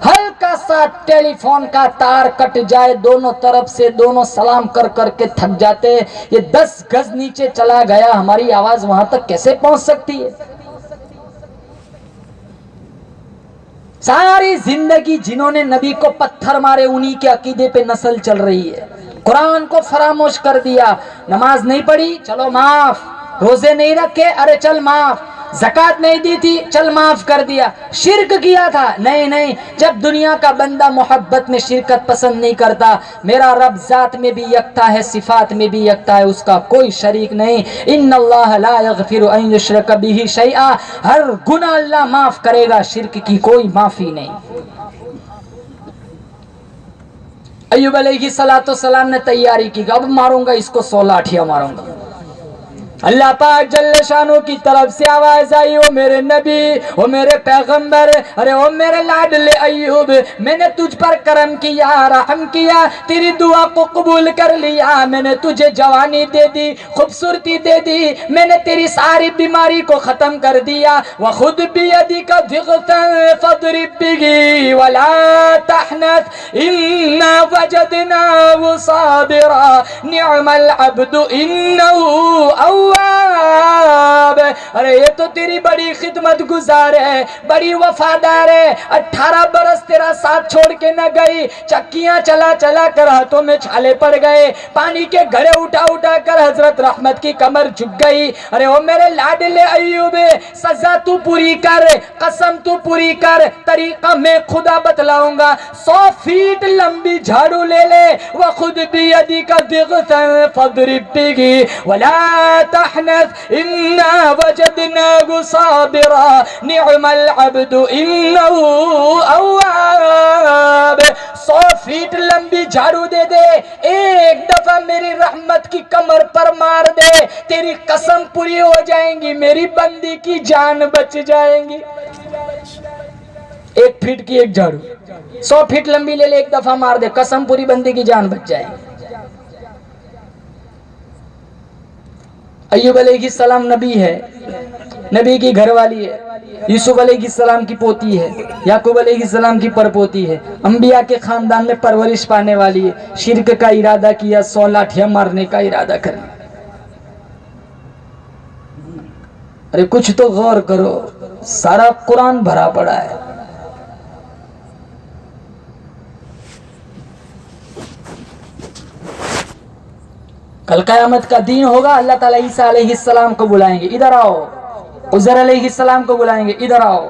ہلکا سا ٹیلی فون کا تار کٹ جائے، دونوں طرف سے دونوں سلام کر کر کے تھک جاتے. یہ 10 گز نیچے چلا گیا، ہماری آواز وہاں تک کیسے پہنچ سکتی ہے؟ ساری زندگی جنہوں نے نبی کو پتھر مارے، انہی کے عقیدے پہ نسل چل رہی ہے. قرآن کو فراموش کر دیا، نماز نہیں پڑھی چلو معاف، روزے نہیں رکھے ارے چل معاف، زکوٰۃ نہیں دی تھی چل معاف کر دیا. شرک کیا تھا نہیں نہیں. جب دنیا کا بندہ محبت میں شرکت پسند نہیں کرتا، میرا رب ذات میں بھی یکتا ہے، صفات میں بھی یکتا ہے، اس کا کوئی شریک نہیں. ان اللہ لا یغفر ان یشرک بہ شیئا، ہر گناہ اللہ معاف کرے گا، شرک کی کوئی معافی نہیں. ایوب علیہ السلام نے تیاری کی کہ اب ماروں گا اس کو 100 لاٹھیاں ماروں گا. اللہ پاک جل شانو کی طرف سے آواز آئی، او میرے نبی، او میرے پیغمبر، ارے او میرے لاڈلے ایوب، میں نے تجھ پر کرم کیا، رحم کیا، تیری دعا کو قبول کر لیا، میں نے تجھے جوانی دے دی، خوبصورتی دے دی، میں نے تیری ساری بیماری کو ختم کر دیا. وخذ بیدک ضغثا فاضرب به ولا تحنث انا وجدناه صابرا نعم العبد انه ارے یہ تو تیری بڑی خدمت گزار ہے، بڑی وفادار ہے، 18 برس تیرا ساتھ چھوڑ کے نہ گئی، چکیاں چلا چلا کر ہاتھوں میں چھالے پڑ گئے، پانی کے گھڑے اٹھا اٹھا کر حضرت رحمت کی کمر جھک گئی. ارے او میرے لاڈلے ایوب، سزا تو پوری کر، قسم تو پوری کر، طریقہ میں خدا بتلاؤں گا. 100 فیٹ لمبی جھاڑو لے لے، وخذ بیدک ضغثا فاضرب به ولا تحنث انا وجدناه صابرا نعم العبد انه اواب. 100 فیٹ لمبی جھاڑو دے دے، ایک دفعہ میری رحمت کی کمر پر مار دے، تیری قسم پوری ہو جائیں گی، میری بندی کی جان بچ جائیں گی. 1 فیٹ کی ایک جھاڑو 100 فیٹ لمبی لے لے، ایک دفعہ مار دے، قسم پوری بندی کی جان بچ جائے گی. ایوب علیہ السلام نبی ہے، نبی کی گھر والی ہے، یوسف علیہ السلام کی پوتی ہے، یعقوب علیہ السلام کی پرپوتی ہے، انبیاء کے خاندان میں پرورش پانے والی ہے. شرک کا ارادہ کیا، 100 لاٹھیاں مارنے کا ارادہ کر. ارے کچھ تو غور کرو، سارا قرآن بھرا پڑا ہے. کل قیامت کا دن ہوگا، اللہ تعالیٰ عیسیٰ علیہ السلام کو بلائیں گے، ادھر آؤ. عزیر علیہ السلام کو بلائیں گے، ادھر آؤ.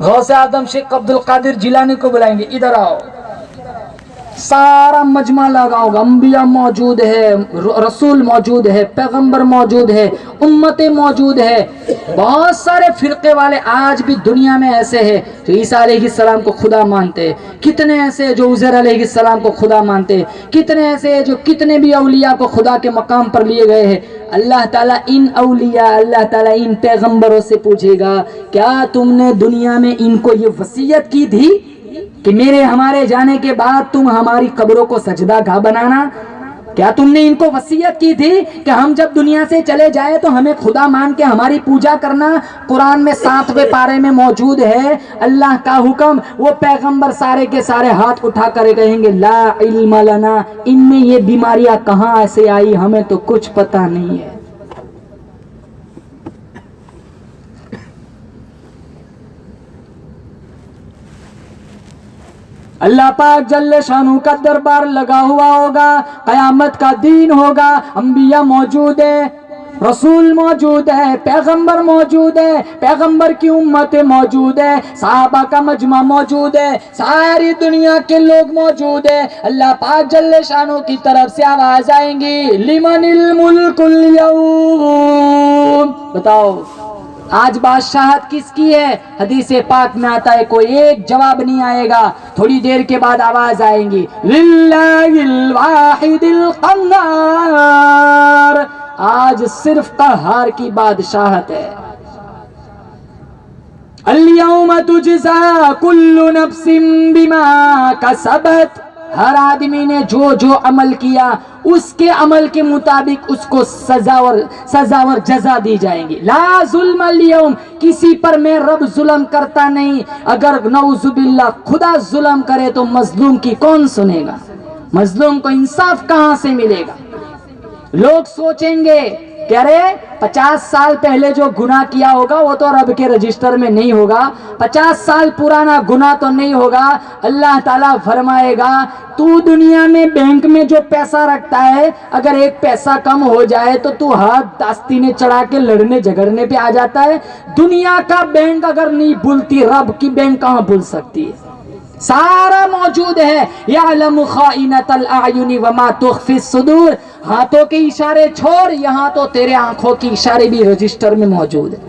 غوث اعظم شیخ عبد القادر جیلانی کو بلائیں گے، ادھر آؤ. سارا مجمع لگا ہوگا، انبیاء موجود ہے، رسول موجود ہے، پیغمبر موجود ہے، امتیں موجود ہے. بہت سارے فرقے والے آج بھی دنیا میں ایسے ہیں جو عیسیٰ علیہ السلام کو خدا مانتے ہیں، کتنے ایسے ہیں جو عزیر علیہ السلام کو خدا مانتے ہیں، کتنے ایسے ہیں جو کتنے بھی اولیاء کو خدا کے مقام پر لیے گئے ہیں. اللہ تعالیٰ ان اولیاء، اللہ تعالیٰ ان پیغمبروں سے پوچھے گا، کیا تم نے دنیا میں ان کو یہ وصیت کی تھی کہ میرے ہمارے جانے کے بعد تم ہماری قبروں کو سجدہ گاہ بنانا؟ کیا تم نے ان کو وصیت کی تھی کہ ہم جب دنیا سے چلے جائے تو ہمیں خدا مان کے ہماری پوجا کرنا؟ قرآن میں 7ویں پارے میں موجود ہے اللہ کا حکم. وہ پیغمبر سارے کے سارے ہاتھ اٹھا کر کہیں گے لا علم لنا، ان میں یہ بیماریاں کہاں سے آئی، ہمیں تو کچھ پتہ نہیں ہے. اللہ پاک جل شانہ کا دربار لگا ہوا ہوگا، قیامت کا دین ہوگا، انبیاء موجود ہے، رسول موجود ہے، پیغمبر موجود ہے، پیغمبر کی امت موجود ہے، صحابہ کا مجمع موجود ہے، ساری دنیا کے لوگ موجود ہے. اللہ پاک جل شانہ کی طرف سے آواز آئیں گی لمن الملک اليوم. بتاؤ آج بادشاہت کس کی ہے؟ حدیث پاک میں آتا ہے کوئی ایک جواب نہیں آئے گا، تھوڑی دیر کے بعد آواز آئیں گی للہ الواحد القہار. آج صرف قہار کی بادشاہت ہے. اليوم تجزا کل نفس بما کسبت، ہر آدمی نے جو جو عمل کیا اس کے عمل کے مطابق اس کو سزا اور جزا دی جائیں گی. لا ظلم اليوم، کسی پر میں رب ظلم کرتا نہیں. اگر نعوذ باللہ خدا ظلم کرے تو مظلوم کی کون سنے گا؟ مظلوم کو انصاف کہاں سے ملے گا؟ لوگ سوچیں گے کہ ارے 50 سال پہلے جو گناہ کیا ہوگا وہ تو رب کے رجسٹر میں نہیں ہوگا، 50 سال پرانا گناہ تو نہیں ہوگا. اللہ تعالیٰ فرمائے گا تو دنیا میں بینک میں جو پیسہ رکھتا ہے اگر ایک پیسہ کم ہو جائے تو تو ہاتھ داستینے چڑھا کے لڑنے جھگڑنے پہ آ جاتا ہے. دنیا کا بینک اگر نہیں بھولتی، رب کی بینک کہاں بھول سکتی ہے؟ سارا موجود ہے. یعلم خائنۃ الاعین وما تخفی الصدور. ہاتھوں کے اشارے چھوڑ، یہاں تو تیرے آنکھوں کی اشارے بھی رجسٹر میں موجود ہیں.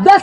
10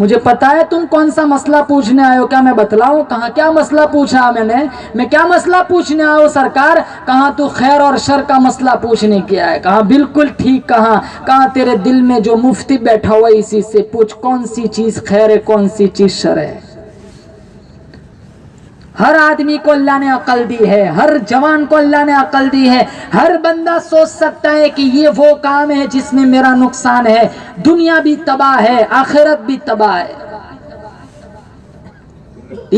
مجھے پتا ہے تم کون سا مسئلہ پوچھنے آئے ہو، کیا میں بتلاؤں کہاں کیا مسئلہ پوچھا میں کیا مسئلہ پوچھنے آئے ہو سرکار؟ کہاں تو خیر اور شر کا مسئلہ پوچھنے کے آئے؟ کہاں بالکل ٹھیک، کہاں تیرے دل میں جو مفتی بیٹھا ہوا اسی سے پوچھ کون سی چیز خیر ہے کون سی چیز شر ہے۔ ہر آدمی کو اللہ نے عقل دی ہے، ہر جوان کو اللہ نے عقل دی ہے، ہر بندہ سوچ سکتا ہے کہ یہ وہ کام ہے جس میں میرا نقصان ہے، دنیا بھی تباہ ہے آخرت بھی تباہ ہے۔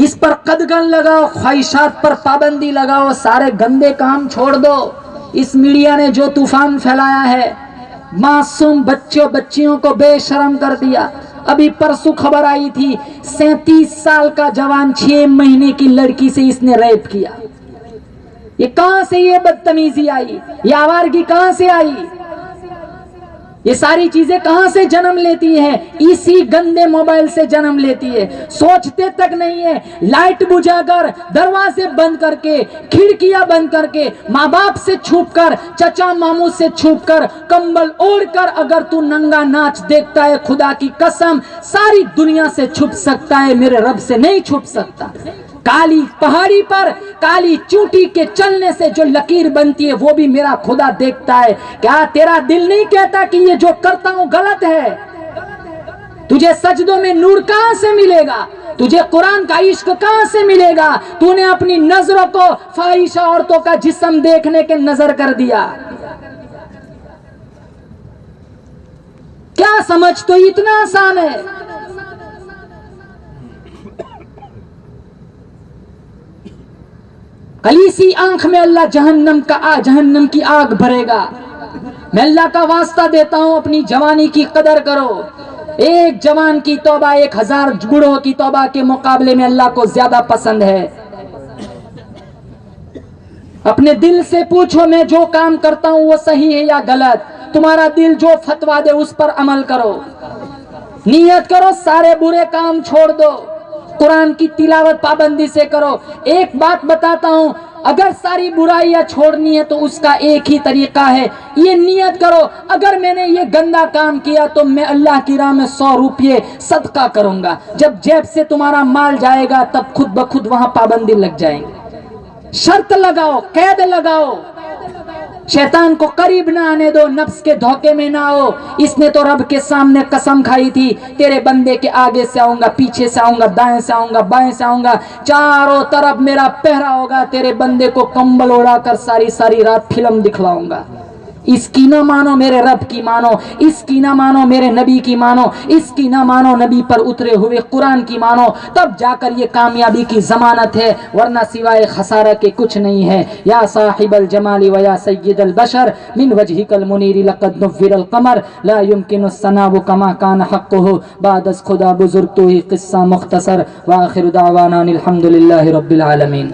اس پر قدغن لگاؤ، خواہشات پر پابندی لگاؤ، سارے گندے کام چھوڑ دو۔ اس میڈیا نے جو طوفان پھیلایا ہے، معصوم بچیوں کو بے شرم کر دیا۔ ابھی پرسوں خبر آئی تھی 37 سال کا جوان 6 مہینے کی لڑکی سے اس نے ریپ کیا۔ یہ کہاں سے یہ بدتمیزی آئی؟ یہ آوارگی کہاں سے آئی؟ یہ ساری چیزیں کہاں سے جنم لیتی ہیں؟ اسی گندے موبائل سے جنم لیتی ہے۔ سوچتے تک نہیں ہے، لائٹ بجھا کر، دروازے بند کر کے، کھڑکیاں بند کر کے، ماں باپ سے چھپ کر، چچا ماموں سے چھپ کر، کمبل اوڑھ کر اگر تو ننگا ناچ دیکھتا ہے، خدا کی قسم ساری دنیا سے چھپ سکتا ہے، میرے رب سے نہیں چھپ سکتا۔ کالی پہاڑی پر کالی چوٹی کے چلنے سے جو لکیر بنتی ہے وہ بھی میرا خدا دیکھتا ہے۔ کیا تیرا دل نہیں کہتا کہ یہ جو کرتا ہوں غلط ہے؟ تجھے سجدوں میں نور کہاں سے ملے گا؟ تجھے قرآن کا عشق کہاں سے ملے گا؟ تو نے اپنی نظروں کو فاحشہ عورتوں کا جسم دیکھنے کے نظر کر دیا۔ کیا سمجھ تو اتنا آسان ہے؟ کلیسی آنکھ میں اللہ جہنم کی آگ بھرے گا۔ میں اللہ کا واسطہ دیتا ہوں اپنی جوانی کی قدر کرو۔ ایک جوان کی توبہ 1000 بوڑھوں کی توبہ کے مقابلے میں اللہ کو زیادہ پسند ہے۔ اپنے دل سے پوچھو میں جو کام کرتا ہوں وہ صحیح ہے یا غلط؟ تمہارا دل جو فتویٰ دے اس پر عمل کرو۔ نیت کرو سارے برے کام چھوڑ دو، قرآن کی تلاوت پابندی سے کرو۔ ایک بات بتاتا ہوں، اگر ساری برائیاں چھوڑنی ہے تو اس کا ایک ہی طریقہ ہے، یہ نیت کرو اگر میں نے یہ گندا کام کیا تو میں اللہ کی راہ میں 100 روپے صدقہ کروں گا۔ جب جیب سے تمہارا مال جائے گا تب خود بخود وہاں پابندی لگ جائیں گے۔ شرط لگاؤ، قید لگاؤ، شیطان کو قریب نہ آنے دو، نفس کے دھوکے میں نہ آؤ۔ اس نے تو رب کے سامنے قسم کھائی تھی، تیرے بندے کے آگے سے آؤں گا، پیچھے سے آؤں گا، دائیں سے آؤں گا، بائیں سے آؤں گا، چاروں طرف میرا پہرا ہوگا، تیرے بندے کو کمبل اڑا کر ساری رات فلم دکھلاؤں گا۔ اس کی نہ مانو میرے رب کی مانو، اس کی نہ مانو میرے نبی کی مانو، اس کی نہ مانو نبی پر اترے ہوئے قرآن کی مانو، تب جا کر یہ کامیابی کی ضمانت ہے، ورنہ سوائے خسارہ کے کچھ نہیں ہے۔ یا صاحب الجمال و یا سید البشر من وجهك المنیر لقد نور القمر لا يمكن الثناء كما كان حقه بعد از خدا بزرگ تو ہی قصہ مختصر۔ وآخر دعوانا الحمد للہ رب العالمین۔